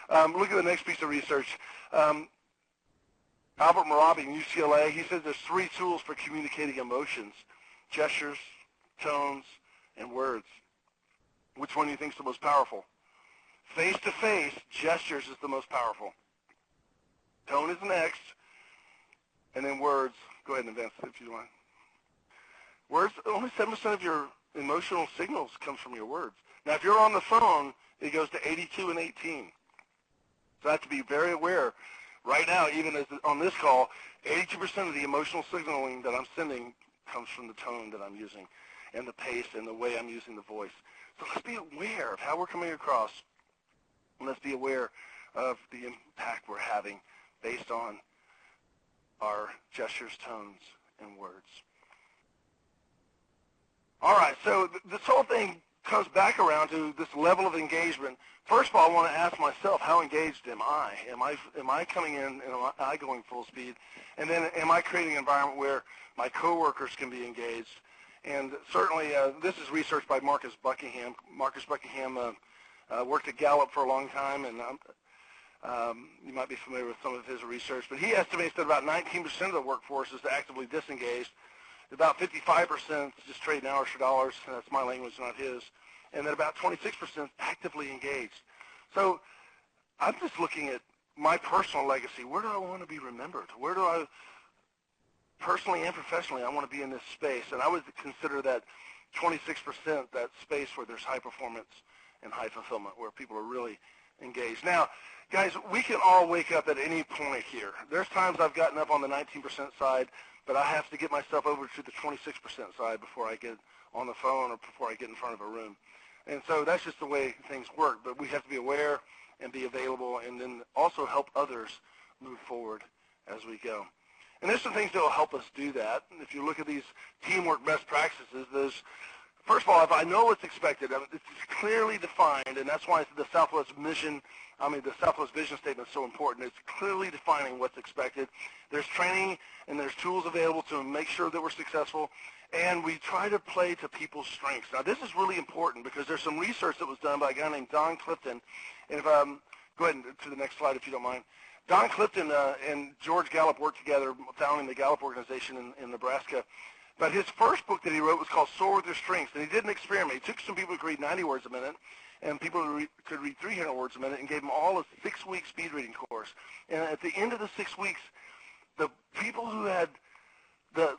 Look at the next piece of research. Albert Mehrabian, UCLA, he says there's 3 tools for communicating emotions: gestures, tones, and words. Which one do you think is the most powerful? Face-to-face, gestures is the most powerful. Tone is next, and then words. Go ahead and advance it if you want. Words, only 7% of your emotional signals comes from your words. Now, if you're on the phone, it goes to 82 and 18. So I have to be very aware. Right now, even as on this call, 82% of the emotional signaling that I'm sending comes from the tone that I'm using and the pace and the way I'm using the voice. So let's be aware of how we're coming across, and let's be aware of the impact we're having based on our gestures, tones, and words. All right, so this whole thing comes back around to this level of engagement. First of all, I want to ask myself, how engaged am I? Am I coming in and am I going full speed? And then am I creating an environment where my coworkers can be engaged? And certainly, this is research by Marcus Buckingham. Marcus Buckingham worked at Gallup for a long time, and you might be familiar with some of his research. But he estimates that about 19% of the workforce is actively disengaged. About 55% is just trading hours for dollars, and that's my language, not his. And then about 26% is actively engaged. So I'm just looking at my personal legacy. Where do I want to be remembered? Where do I, personally and professionally, I want to be in this space? And I would consider that 26%, that space where there's high performance and high fulfillment, where people are really engaged. Now, guys, we can all wake up at any point here. There's times I've gotten up on the 19% side, but I have to get myself over to the 26% side before I get on the phone or before I get in front of a room. And so that's just the way things work. But we have to be aware and be available, and then also help others move forward as we go. And there's some things that will help us do that. If you look at these teamwork best practices, first of all, if I know what's expected, it's clearly defined, and that's why the Southwest vision statement is so important. It's clearly defining what's expected. There's training and there's tools available to make sure that we're successful, and we try to play to people's strengths. Now, this is really important because there's some research that was done by a guy named Don Clifton, and if go ahead to the next slide if you don't mind. Don Clifton and George Gallup worked together founding the Gallup organization in Nebraska. But his first book that he wrote was called Soar with Your Strengths, and he did an experiment. He took some people who could read 90 words a minute and people who could read 300 words a minute and gave them all a 6-week speed reading course. And at the end of the 6 weeks, the people who had it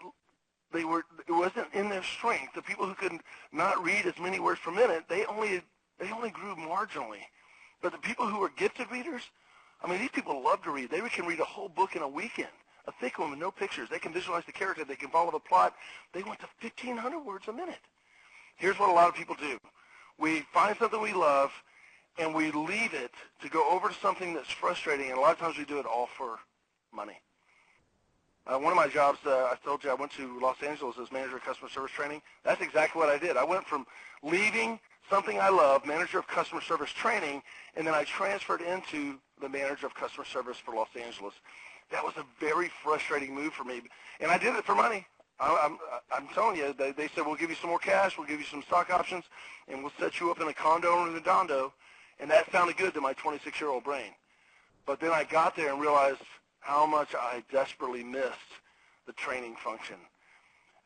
wasn't in their strength. The people who could not read as many words per minute, they only grew marginally. But the people who were gifted readers, I mean, these people love to read. They can read a whole book in a weekend, a thick one with no pictures. They can visualize the character. They can follow the plot. They went to 1,500 words a minute. Here's what a lot of people do. We find something we love, and we leave it to go over to something that's frustrating, and a lot of times we do it all for money. One of my jobs, I told you I went to Los Angeles as manager of customer service training. That's exactly what I did. I went from leaving something I love, manager of customer service training, and then I transferred into the manager of customer service for Los Angeles. That was a very frustrating move for me, and I did it for money. I'm telling you, they said, we'll give you some more cash, we'll give you some stock options, and we'll set you up in a condo or in a dondo, and that sounded good to my 26-year-old brain. But then I got there and realized how much I desperately missed the training function.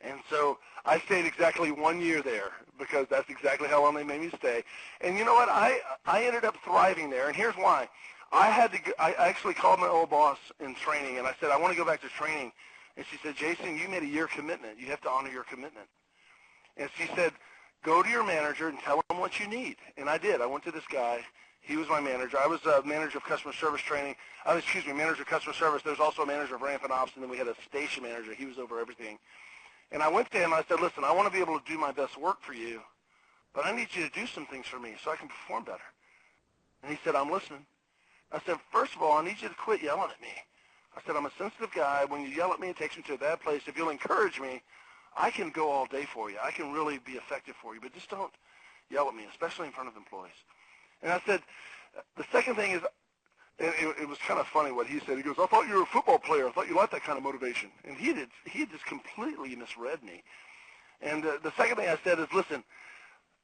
And so I stayed exactly 1 year there because that's exactly how long they made me stay. And you know what? I ended up thriving there, and here's why. I actually called my old boss in training, and I said, I want to go back to training. And she said, Jason, you made a year commitment. You have to honor your commitment. And she said, go to your manager and tell him what you need. And I did. I went to this guy. He was my manager. I was a manager of customer service training. Manager of customer service. There was also a manager of ramp and ops, and then we had a station manager. He was over everything. And I went to him and I said, listen, I want to be able to do my best work for you, but I need you to do some things for me so I can perform better. And he said, I'm listening. I said, first of all, I need you to quit yelling at me. I said, I'm a sensitive guy. When you yell at me, it takes me to a bad place. If you'll encourage me, I can go all day for you. I can really be effective for you, but just don't yell at me, especially in front of employees. And I said, the second thing is, it was kind of funny what he said. He goes, I thought you were a football player. I thought you liked that kind of motivation. And he had just completely misread me. And the second thing I said is, listen,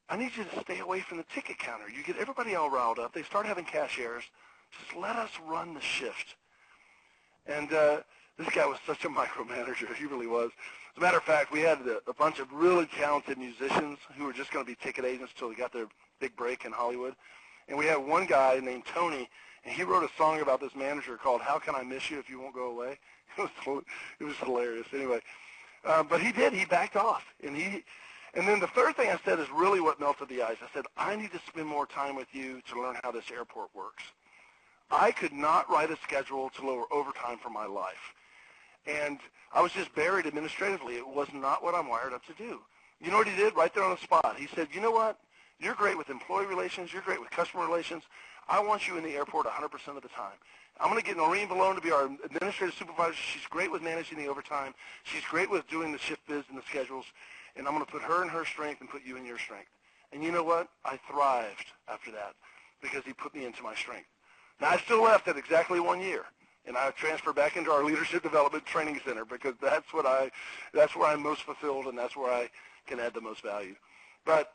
I need you to stay away from the ticket counter. You get everybody all riled up. They start having cashiers. Just let us run the shift. And this guy was such a micromanager. He really was. As a matter of fact, we had a bunch of really talented musicians who were just going to be ticket agents until they got their big break in Hollywood. And we had one guy named Tony, and he wrote a song about this manager called How Can I Miss You If You Won't Go Away? It was hilarious. Anyway, but he did. He backed off. And then the third thing I said is really what melted the ice. I said, I need to spend more time with you to learn how this airport works. I could not write a schedule to lower overtime for my life. And I was just buried administratively. It was not what I'm wired up to do. You know what he did right there on the spot? He said, you know what? You're great with employee relations. You're great with customer relations. I want you in the airport 100% of the time. I'm going to get Noreen Valone to be our administrative supervisor. She's great with managing the overtime. She's great with doing the shift bids and the schedules. And I'm going to put her in her strength and put you in your strength. And you know what? I thrived after that because he put me into my strength. Now, I still left at exactly 1 year. And I transferred back into our leadership development training center because that's where I'm most fulfilled and that's where I can add the most value. But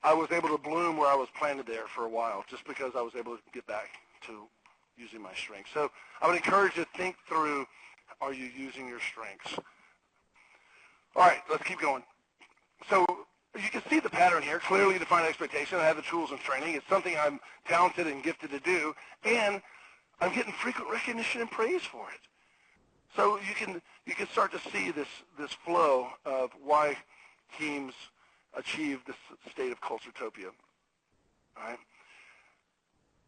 I was able to bloom where I was planted there for a while just because I was able to get back to using my strengths. So I would encourage you to think through, are you using your strengths? All right, let's keep going. So you can see the pattern here, clearly defined expectation. I have the tools and training. It's something I'm talented and gifted to do, and I'm getting frequent recognition and praise for it. So you can start to see this flow of why teams achieve this state of Culturetopia. All right?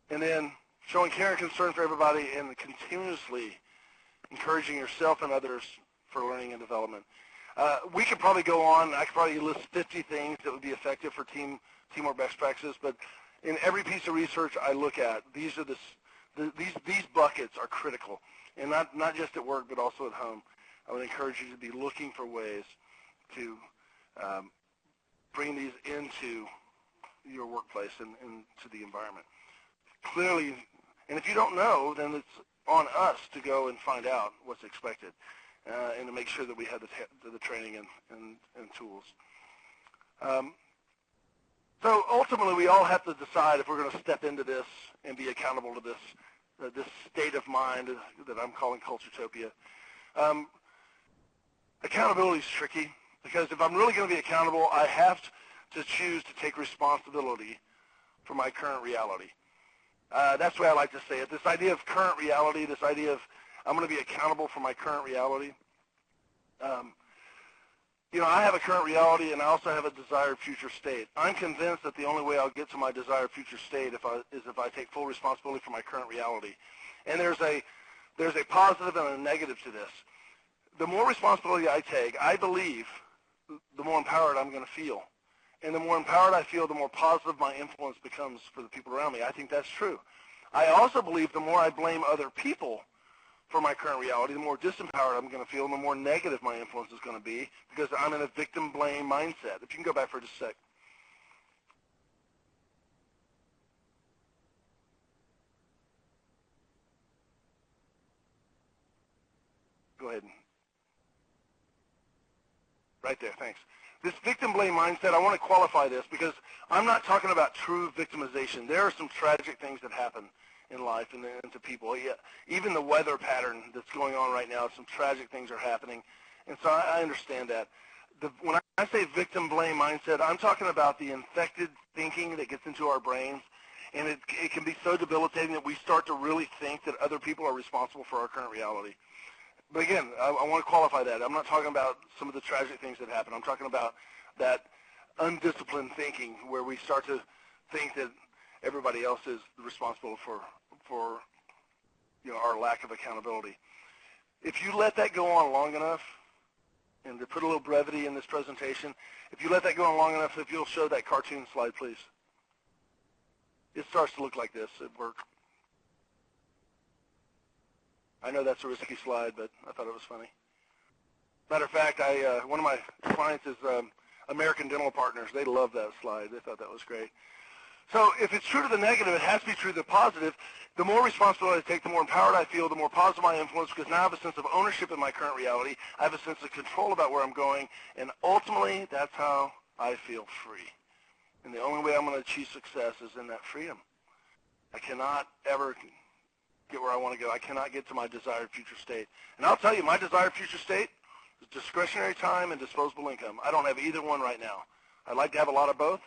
And then showing care and concern for everybody and continuously encouraging yourself and others for learning and development. We could probably go on. I could probably list 50 things that would be effective for teamwork best practices, but in every piece of research I look at, these buckets are critical, and not just at work but also at home. I would encourage you to be looking for ways to bring these into your workplace and into the environment. Clearly, and if you don't know, then it's on us to go and find out what's expected and to make sure that we have the training and tools. So ultimately, we all have to decide if we're going to step into this and be accountable to this state of mind that I'm calling Culturetopia. Accountability is tricky because if I'm really going to be accountable, I have to choose to take responsibility for my current reality. That's the way I like to say it. This idea of current reality, this idea of I'm going to be accountable for my current reality. I have a current reality, and I also have a desired future state. I'm convinced that the only way I'll get to my desired future state is if I take full responsibility for my current reality. And there's a positive and a negative to this. The more responsibility I take, I believe, the more empowered I'm going to feel. And the more empowered I feel, the more positive my influence becomes for the people around me. I think that's true. I also believe the more I blame other people for my current reality, the more disempowered I'm going to feel, and the more negative my influence is going to be because I'm in a victim-blame mindset. If you can go back for just a sec. Go ahead. Right there, thanks. This victim-blame mindset, I want to qualify this because I'm not talking about true victimization. There are some tragic things that happen in life and to people. Even the weather pattern that's going on right now, some tragic things are happening. And so I understand that. When I say victim-blame mindset, I'm talking about the infected thinking that gets into our brains, and it can be so debilitating that we start to really think that other people are responsible for our current reality. But again, I want to qualify that. I'm not talking about some of the tragic things that happen. I'm talking about that undisciplined thinking where we start to think that everybody else is responsible for our lack of accountability. If you let that go on long enough, and to put a little brevity in this presentation, if you let that go on long enough, if you'll show that cartoon slide, please. It starts to look like this at work. I know that's a risky slide, but I thought it was funny. Matter of fact, one of my clients is American Dental Partners. They love that slide. They thought that was great. So if it's true to the negative, it has to be true to the positive. The more responsibility I take, the more empowered I feel, the more positive my influence, because now I have a sense of ownership in my current reality. I have a sense of control about where I'm going, and ultimately, that's how I feel free. And the only way I'm going to achieve success is in that freedom. I cannot ever get where I want to go. I cannot get to my desired future state. And I'll tell you, my desired future state is discretionary time and disposable income. I don't have either one right now. I'd like to have a lot of both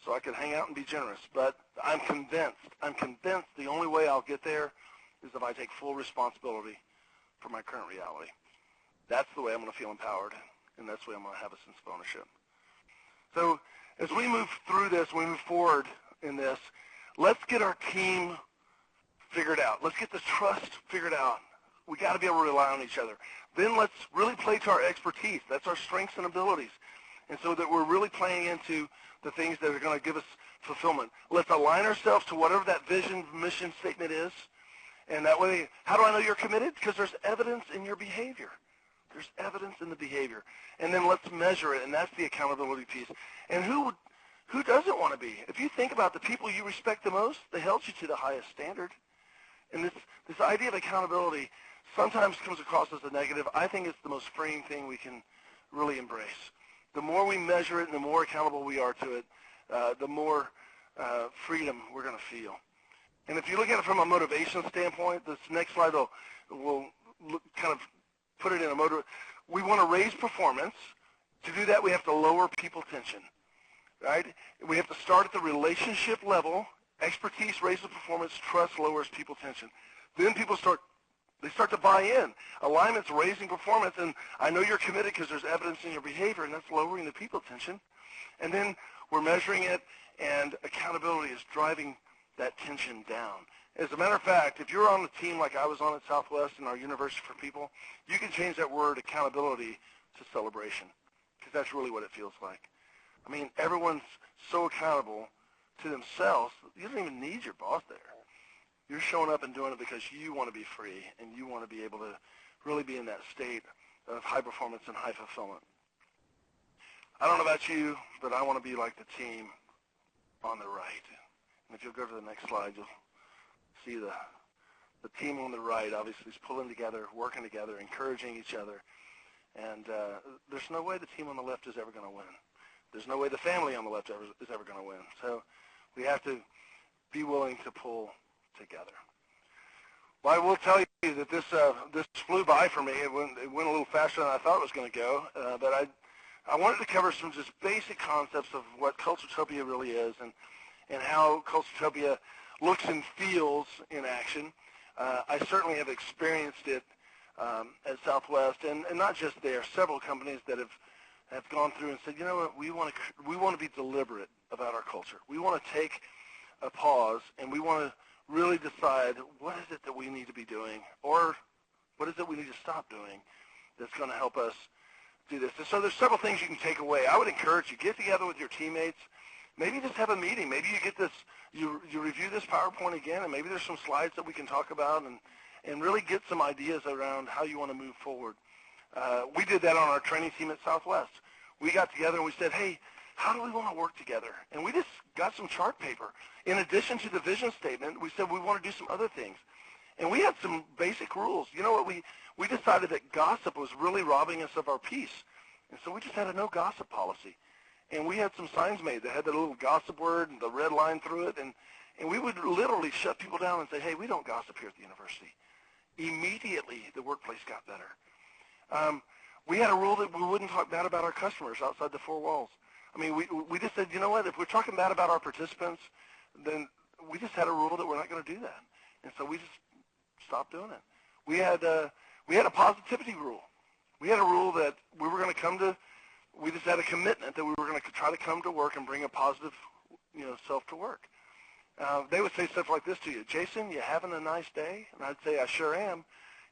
so I can hang out and be generous. But I'm convinced the only way I'll get there is if I take full responsibility for my current reality. That's the way I'm going to feel empowered, and that's the way I'm going to have a sense of ownership. So as we move through this, we move forward in this, let's get our team figured out. Let's get the trust figured out. We got to be able to rely on each other. Then let's really play to our expertise. That's our strengths and abilities. And so that we're really playing into the things that are going to give us fulfillment. Let's align ourselves to whatever that vision, mission statement is. And that way, how do I know you're committed? Because there's evidence in your behavior. There's evidence in the behavior. And then let's measure it, and that's the accountability piece. And who doesn't want to be? If you think about the people you respect the most, they held you to the highest standard. And this idea of accountability sometimes comes across as a negative. I think it's the most freeing thing we can really embrace. The more we measure it and the more accountable we are to it, the more freedom we're going to feel. And if you look at it from a motivation standpoint, this next slide will kind of put it in a motive. We want to raise performance. To do that, we have to lower people tension, right? We have to start at the relationship level. Expertise raises performance. Trust lowers people tension. Then people start to buy in. Alignment's raising performance, and I know you're committed because there's evidence in your behavior, and that's lowering the people tension. And then we're measuring it, and accountability is driving that tension down. As a matter of fact, if you're on a team like I was on at Southwest in our University for People, you can change that word accountability to celebration, because that's really what it feels like. I mean, everyone's so accountable to themselves, you don't even need your boss there. You're showing up and doing it because you want to be free, and you want to be able to really be in that state of high performance and high fulfillment. I don't know about you, but I want to be like the team on the right. And if you'll go to the next slide, you'll see the team on the right obviously is pulling together, working together, encouraging each other. And there's no way the team on the left is ever going to win. There's no way the family on the left is ever going to win. So we have to be willing to pull together. Well, I will tell you that this flew by for me. It went a little faster than I thought it was going to go. But I wanted to cover some just basic concepts of what Culturetopia really is, and how Culturetopia looks and feels in action. I certainly have experienced it at Southwest, and not just there. Several companies that have gone through and said, you know what, we want to be deliberate about our culture. We want to take a pause, and we want to really decide what is it that we need to be doing, or what is it we need to stop doing that's going to help us do this. And so there's several things you can take away. I would encourage you, get together with your teammates, maybe just have a meeting. Maybe you get this, you review this PowerPoint again, and maybe there's some slides that we can talk about and really get some ideas around how you want to move forward. We did that on our training team at Southwest. We got together and we said, hey, how do we want to work together? And we just got some chart paper. In addition to the vision statement, we said we want to do some other things. And we had some basic rules. You know what? We decided that gossip was really robbing us of our peace. And so we just had a no gossip policy. And we had some signs made that had the little gossip word and the red line through it. And we would literally shut people down and say, hey, we don't gossip here at the university. Immediately, the workplace got better. We had a rule that we wouldn't talk bad about our customers outside the four walls. I mean, we just said, you know what, if we're talking bad about our participants, then we just had a rule that we're not going to do that. And so we just stopped doing it. We had a positivity rule. We had a rule that we were going to we just had a commitment that we were going to try to come to work and bring a positive, self to work. They would say stuff like this to you, Jason, you having a nice day? And I'd say, I sure am.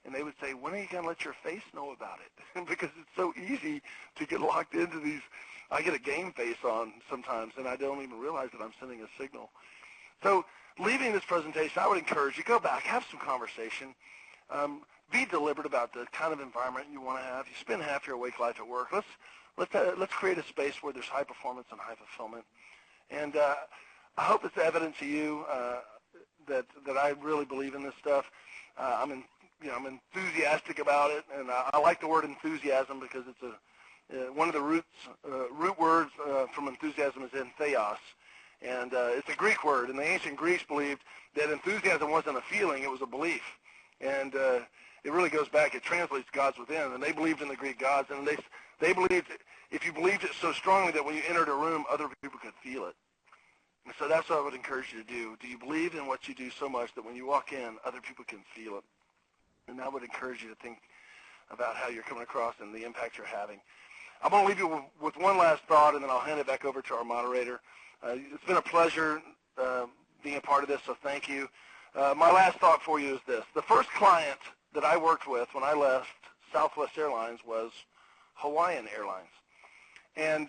And they would say, when are you going to let your face know about it? Because it's so easy to get locked into these. I get a game face on sometimes, and I don't even realize that I'm sending a signal. So leaving this presentation, I would encourage you, go back, have some conversation. Be deliberate about the kind of environment you want to have. You spend half your awake life at work. Let's create a space where there's high performance and high fulfillment. And I hope it's evident to you that I really believe in this stuff. I'm enthusiastic about it, and I like the word enthusiasm because it's one of the root words from enthusiasm is entheos, and it's a Greek word. And the ancient Greeks believed that enthusiasm wasn't a feeling; it was a belief, and it really goes back. It translates God's within, and they believed in the Greek gods, and they believed if you believed it so strongly that when you entered a room, other people could feel it. And so that's what I would encourage you to do. Do you believe in what you do so much that when you walk in, other people can feel it? And I would encourage you to think about how you're coming across and the impact you're having. I'm going to leave you with one last thought, and then I'll hand it back over to our moderator. It's been a pleasure being a part of this, so thank you. My last thought for you is this. The first client that I worked with when I left Southwest Airlines was Hawaiian Airlines. And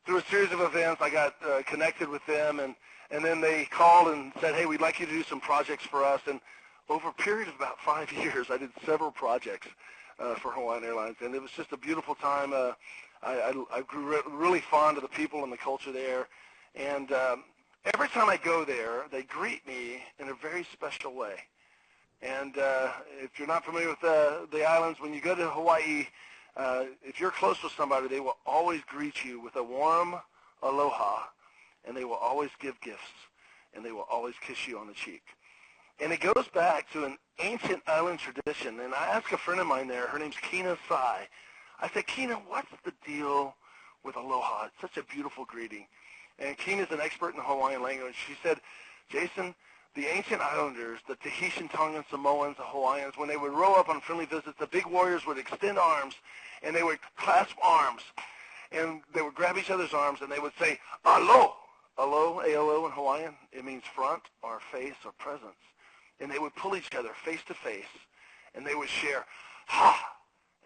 through a series of events, I got connected with them, and then they called and said, hey, we'd like you to do some projects for us. And over a period of about 5 years, I did several projects for Hawaiian Airlines, and it was just a beautiful time. I grew really fond of the people and the culture there, and every time I go there, they greet me in a very special way. And if you're not familiar with the islands, when you go to Hawaii, if you're close with somebody, they will always greet you with a warm aloha, and they will always give gifts, and they will always kiss you on the cheek. And it goes back to an ancient island tradition. And I asked a friend of mine there, her name's Kina Sai. I said, Kina, what's the deal with aloha? It's such a beautiful greeting. And Kina's an expert in the Hawaiian language. She said, Jason, the ancient islanders, the Tahitian, Tongan, Samoans, the Hawaiians, when they would row up on friendly visits, the big warriors would extend arms, and they would clasp arms. and they would grab each other's arms, and they would say, alo. Alo, A-L-O in Hawaiian, it means front or face or presence. And they would pull each other face to face, and they would share ha.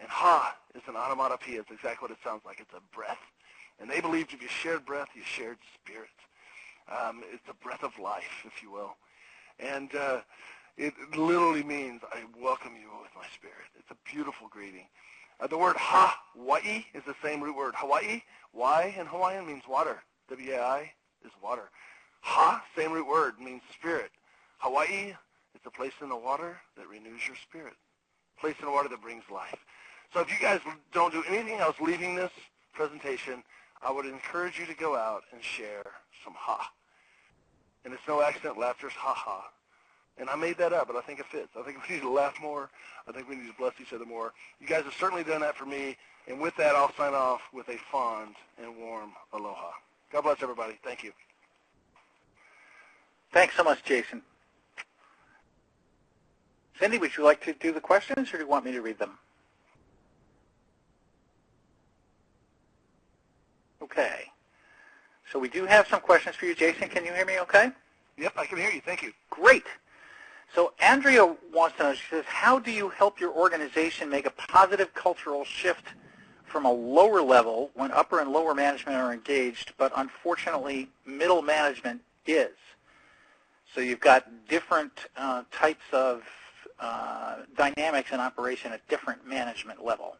And ha is an onomatopoeia. It's exactly what it sounds like. It's a breath. And they believed if you shared breath, you shared spirit. It's a breath of life, if you will. And it literally means, I welcome you with my spirit. It's a beautiful greeting. The word Hawaii is the same root word. Hawaii, Y in Hawaiian means water. W-A-I is water. Ha, same root word, means spirit. Hawaii, it's a place in the water that renews your spirit. A place in the water that brings life. So if you guys don't do anything else leaving this presentation, I would encourage you to go out and share some ha. And it's no accident, laughter's ha-ha. And I made that up, but I think it fits. I think we need to laugh more. I think we need to bless each other more. You guys have certainly done that for me. And with that, I'll sign off with a fond and warm aloha. God bless everybody. Thank you. Thanks so much, Jason. Cindy, would you like to do the questions, or do you want me to read them? Okay. So we do have some questions for you. Jason, can you hear me okay? Yep, I can hear you. Thank you. Great. So Andrea wants to know, she says, how do you help your organization make a positive cultural shift from a lower level when upper and lower management are engaged, but unfortunately middle management is? So you've got different types of dynamics in operation at different management level.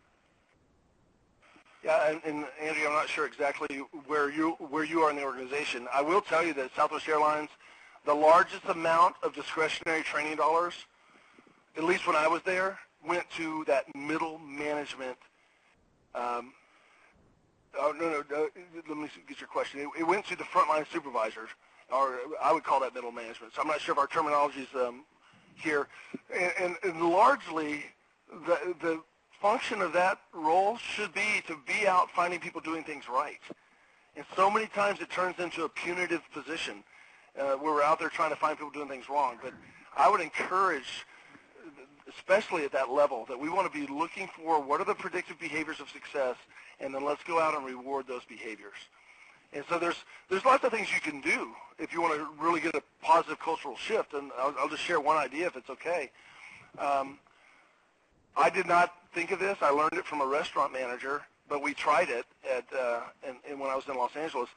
Yeah, and Andrea, I'm not sure exactly where you are in the organization. I will tell you that Southwest Airlines, the largest amount of discretionary training dollars, at least when I was there, went to that middle management. Let me get your question. It went to the frontline supervisors, or I would call that middle management. So I'm not sure if our terminology is here. And largely, the function of that role should be to be out finding people doing things right. And so many times it turns into a punitive position where we're out there trying to find people doing things wrong. But I would encourage, especially at that level, that we want to be looking for what are the predictive behaviors of success, and then let's go out and reward those behaviors. And so there's lots of things you can do if you want to really get a positive cultural shift. And I'll just share one idea if it's okay. I did not think of this. I learned it from a restaurant manager, but we tried it when I was in Los Angeles.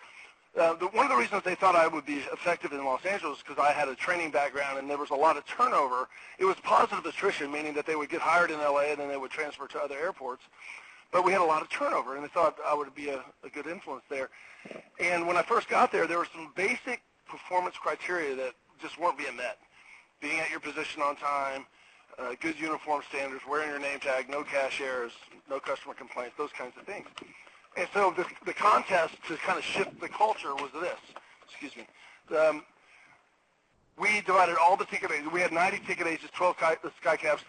One of the reasons they thought I would be effective in Los Angeles is because I had a training background and there was a lot of turnover. It was positive attrition, meaning that they would get hired in LA and then they would transfer to other airports. But we had a lot of turnover, and they thought I would be a good influence there. And when I first got there were some basic performance criteria that just weren't being met. Being at your position on time, good uniform standards, wearing your name tag, no cash errors, no customer complaints, those kinds of things. And so the contest to kind of shift the culture was this. Excuse me. We divided all the ticket ages. We had 90 ticket ages, 12 skycaps,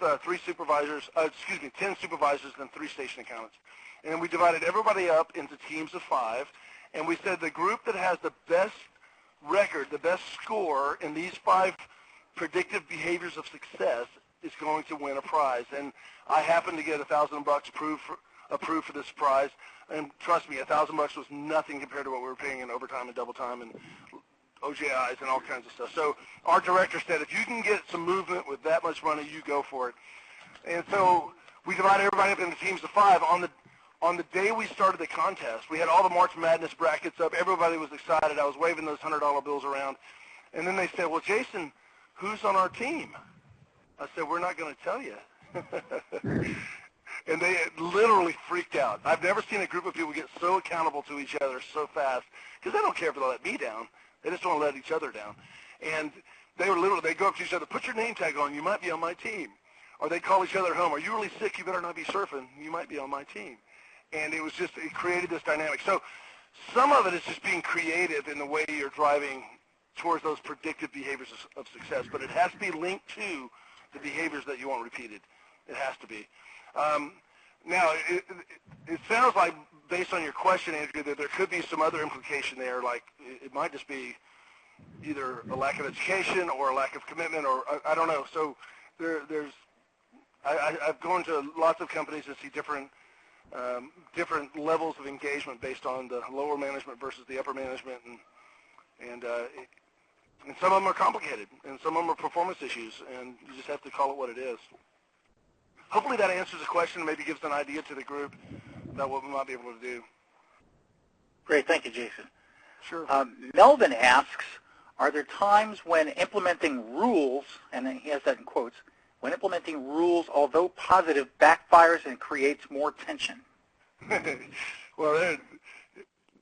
10 supervisors, and 3 station accountants. And we divided everybody up into teams of 5. And we said the group that has the best record, the best score in these 5 predictive behaviors of success is going to win a prize. And I happened to get $1,000 approved for this prize. And trust me, $1,000 was nothing compared to what we were paying in overtime and double time and OJIs and all kinds of stuff. So our director said, if you can get some movement with that much money, you go for it. And so we divided everybody up into teams of 5. On the day we started the contest, we had all the March Madness brackets up. Everybody was excited. I was waving those $100 bills around. And then they said, well, Jason, who's on our team? I said, we're not going to tell you. And they literally freaked out. I've never seen a group of people get so accountable to each other so fast, because they don't care if they let me down. They just don't let each other down. And they go up to each other, put your name tag on, you might be on my team. Or they call each other at home, are you really sick? You better not be surfing. You might be on my team. And it created this dynamic. So some of it is just being creative in the way you're driving towards those predictive behaviors of success, but it has to be linked to the behaviors that you want repeated. It has to be. Now, it sounds like, based on your question, Andrew, that there could be some other implication there, like it might just be either a lack of education or a lack of commitment, or I don't know. So I've gone to lots of companies and see different different levels of engagement based on the lower management versus the upper management, and some of them are complicated, and some of them are performance issues, and you just have to call it what it is. Hopefully that answers the question and maybe gives an idea to the group about what we might be able to do. Great, thank you, Jason. Sure. Melvin asks, are there times when implementing rules, and he has that in quotes, when implementing rules, although positive, backfires and creates more tension? Well,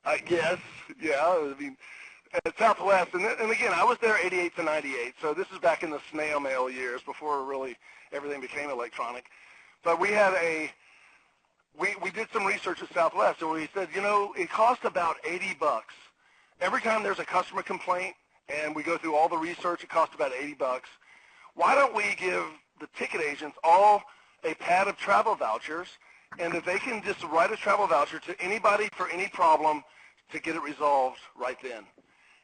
I guess, yeah. I mean, at Southwest, and again, I was there 88 to 98, so this is back in the snail mail years before really everything became electronic. But we had we did some research at Southwest, and we said, you know, it costs about $80. Every time there's a customer complaint, and we go through all the research, it costs about $80. Why don't we give the ticket agents all a pad of travel vouchers, and if they can just write a travel voucher to anybody for any problem to get it resolved right then.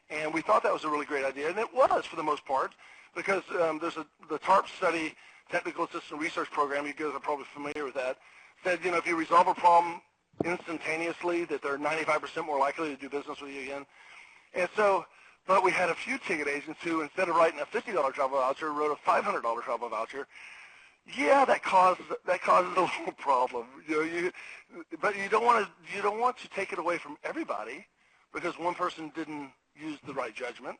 And we thought that was a really great idea, and it was for the most part, because there's the TARP study, Technical Assistant Research Program, you guys are probably familiar with that, said, you know, if you resolve a problem instantaneously, that they're 95% more likely to do business with you again. And so, but we had a few ticket agents who, instead of writing a $50 travel voucher, wrote a $500 travel voucher. Yeah, that causes a little problem. You know, but you don't want to take it away from everybody because one person didn't use the right judgment.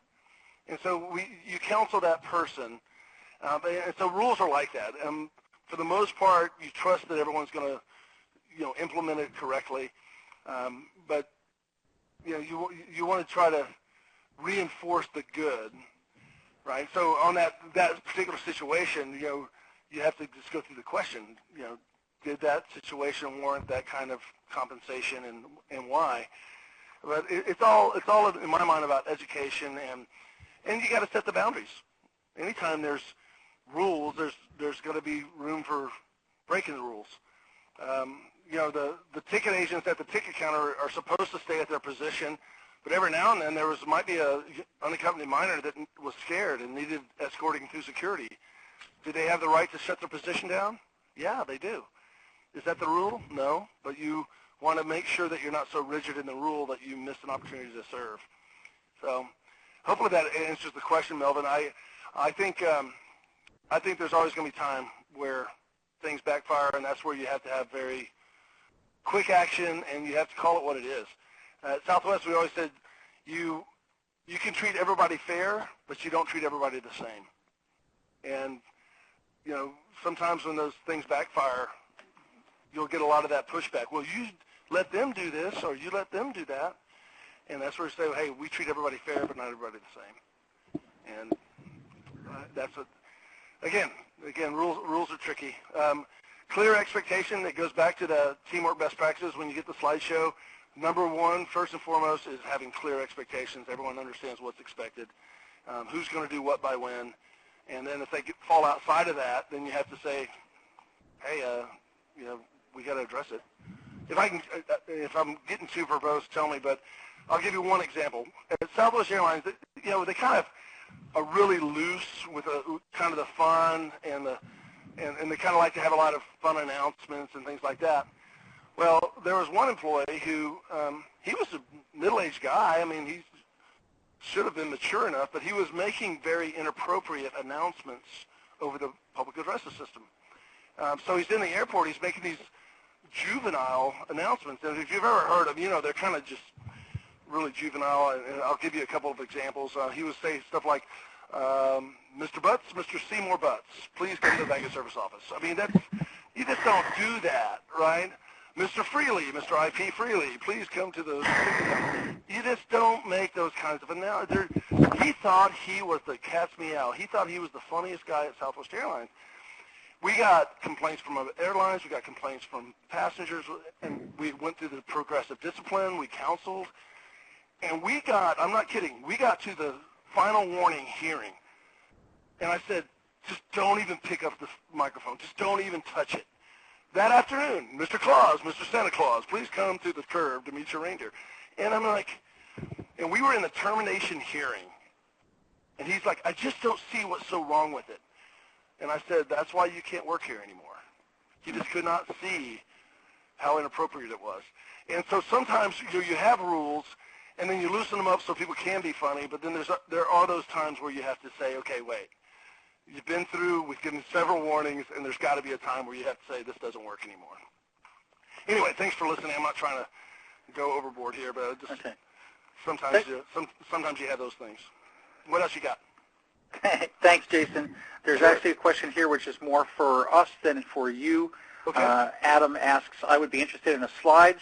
And so you counsel that person. And so rules are like that. For the most part, you trust that everyone's going to, you know, implement it correctly. But you know, you want to try to reinforce the good, right? So on that particular situation, you know, you have to just go through the question. You know, did that situation warrant that kind of compensation, and why? But it's all in my mind about education, and you got to set the boundaries. Anytime there's rules, there's going to be room for breaking the rules. You know, the ticket agents at the ticket counter are supposed to stay at their position, but every now and then might be a unaccompanied minor that was scared and needed escorting through security. Do they have the right to shut their position down? Yeah, they do. Is that the rule? No, but you want to make sure that you're not so rigid in the rule that you miss an opportunity to serve. So hopefully that answers the question, Melvin. I think there's always going to be time where things backfire, and that's where you have to have very quick action, and you have to call it what it is. At Southwest, we always said you can treat everybody fair, but you don't treat everybody the same. And you know, sometimes when those things backfire, you'll get a lot of that pushback. Well, you let them do this, or you let them do that, and that's where we say, hey, we treat everybody fair, but not everybody the same. And that's what. Again, rules are tricky. Clear expectation, that goes back to the teamwork best practices when you get the slideshow. Number one, first and foremost, is having clear expectations. Everyone understands what's expected, who's going to do what by when. And then if they fall outside of that, then you have to say, hey, you know, we got to address it. If I'm getting too verbose, tell me, but I'll give you one example. At Southwest Airlines, you know, they kind of are really loose with kind of the fun and they kind of like to have a lot of fun announcements and things like that. Well, there was one employee who, he was a middle-aged guy. I mean, he should have been mature enough, but he was making very inappropriate announcements over the public addresses system. So he's in the airport, he's making these juvenile announcements, and if you've ever heard them, you know, they're kind of just really juvenile, and I'll give you a couple of examples. He would say stuff like, Mr. Butts, Mr. Seymour Butts, please come to the baggage service office. I mean, you just don't do that, right? Mr. Freely, Mr. IP Freely, please come to the... You just don't make those kinds of announcements. He thought he was the cat's meow. He thought he was the funniest guy at Southwest Airlines. We got complaints from other airlines. We got complaints from passengers, and we went through the progressive discipline. We counseled. And we got, I'm not kidding, we got to the final warning hearing. And I said, just don't even pick up the microphone. Just don't even touch it. That afternoon, Mr. Claus, Mr. Santa Claus, please come to the curb to meet your reindeer. And I'm like, and we were in the termination hearing. And he's like, I just don't see what's so wrong with it. And I said, that's why you can't work here anymore. He just could not see how inappropriate it was. And so sometimes you have rules, and then you loosen them up so people can be funny, but then there are those times where you have to say, okay, wait. You've been through, we've given several warnings, and there's got to be a time where you have to say this doesn't work anymore. Anyway, thanks for listening. I'm not trying to go overboard here, but just sometimes you have those things. What else you got? Thanks, Jason. There's actually a question here which is more for us than for you. Okay. Adam asks, I would be interested in the slides.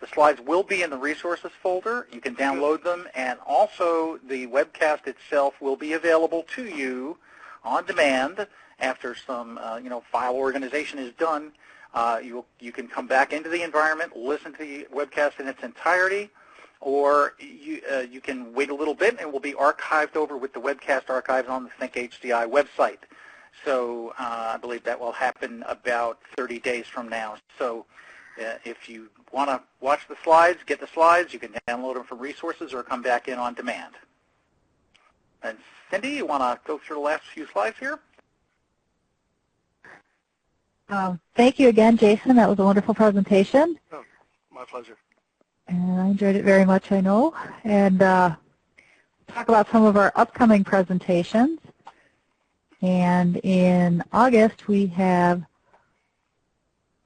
The slides will be in the resources folder. You can download them, and also the webcast itself will be available to you on demand after some file organization is done. You can come back into the environment, listen to the webcast in its entirety, or you can wait a little bit and it will be archived over with the webcast archives on the ThinkHDI website. So I believe that will happen about 30 days from now. So if you want to watch the slides, get the slides, you can download them from resources or come back in on demand. And Cindy, you want to go through the last few slides here? Thank you again, Jason. That was a wonderful presentation. Oh, my pleasure. And I enjoyed it very much, I know. And talk about some of our upcoming presentations. And in August, we have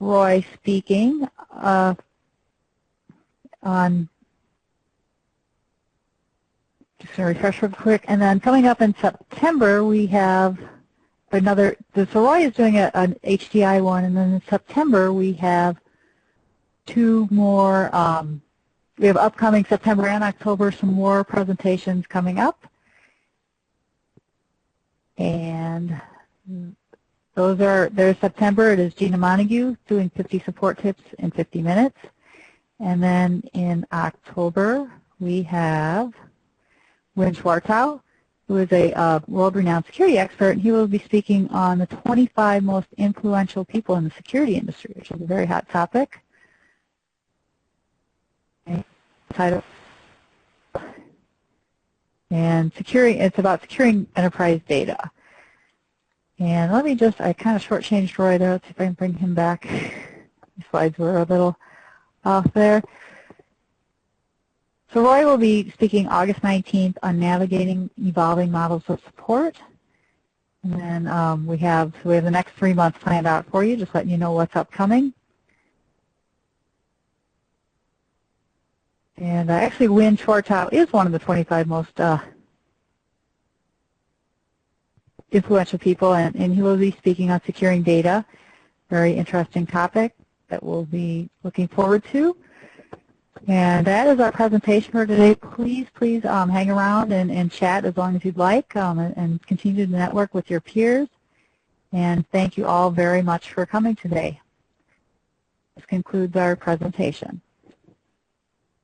Roy speaking on, just going to refresh real quick, and then coming up in September, we have another, so Roy is doing an HDI one, and then in September, we have two more, we have upcoming September and October, some more presentations coming up. And there's September, it is Gina Montague doing 50 support tips in 50 minutes. And then in October, we have Win Schwartau, who is a world-renowned security expert, and he will be speaking on the 25 most influential people in the security industry, which is a very hot topic. And it's about securing enterprise data. And let me just, I kind of shortchanged Roy there. Let's see if I can bring him back. The slides were a little off there. So Roy will be speaking August 19th on navigating evolving models of support. And then we have the next 3 months planned out for you, just letting you know what's upcoming. And actually, Win Schwartau is one of the 25 most influential people, and he will be speaking on securing data. Very interesting topic that we'll be looking forward to. And that is our presentation for today. Please hang around and chat as long as you'd like, and continue to network with your peers. And thank you all very much for coming today. This concludes our presentation.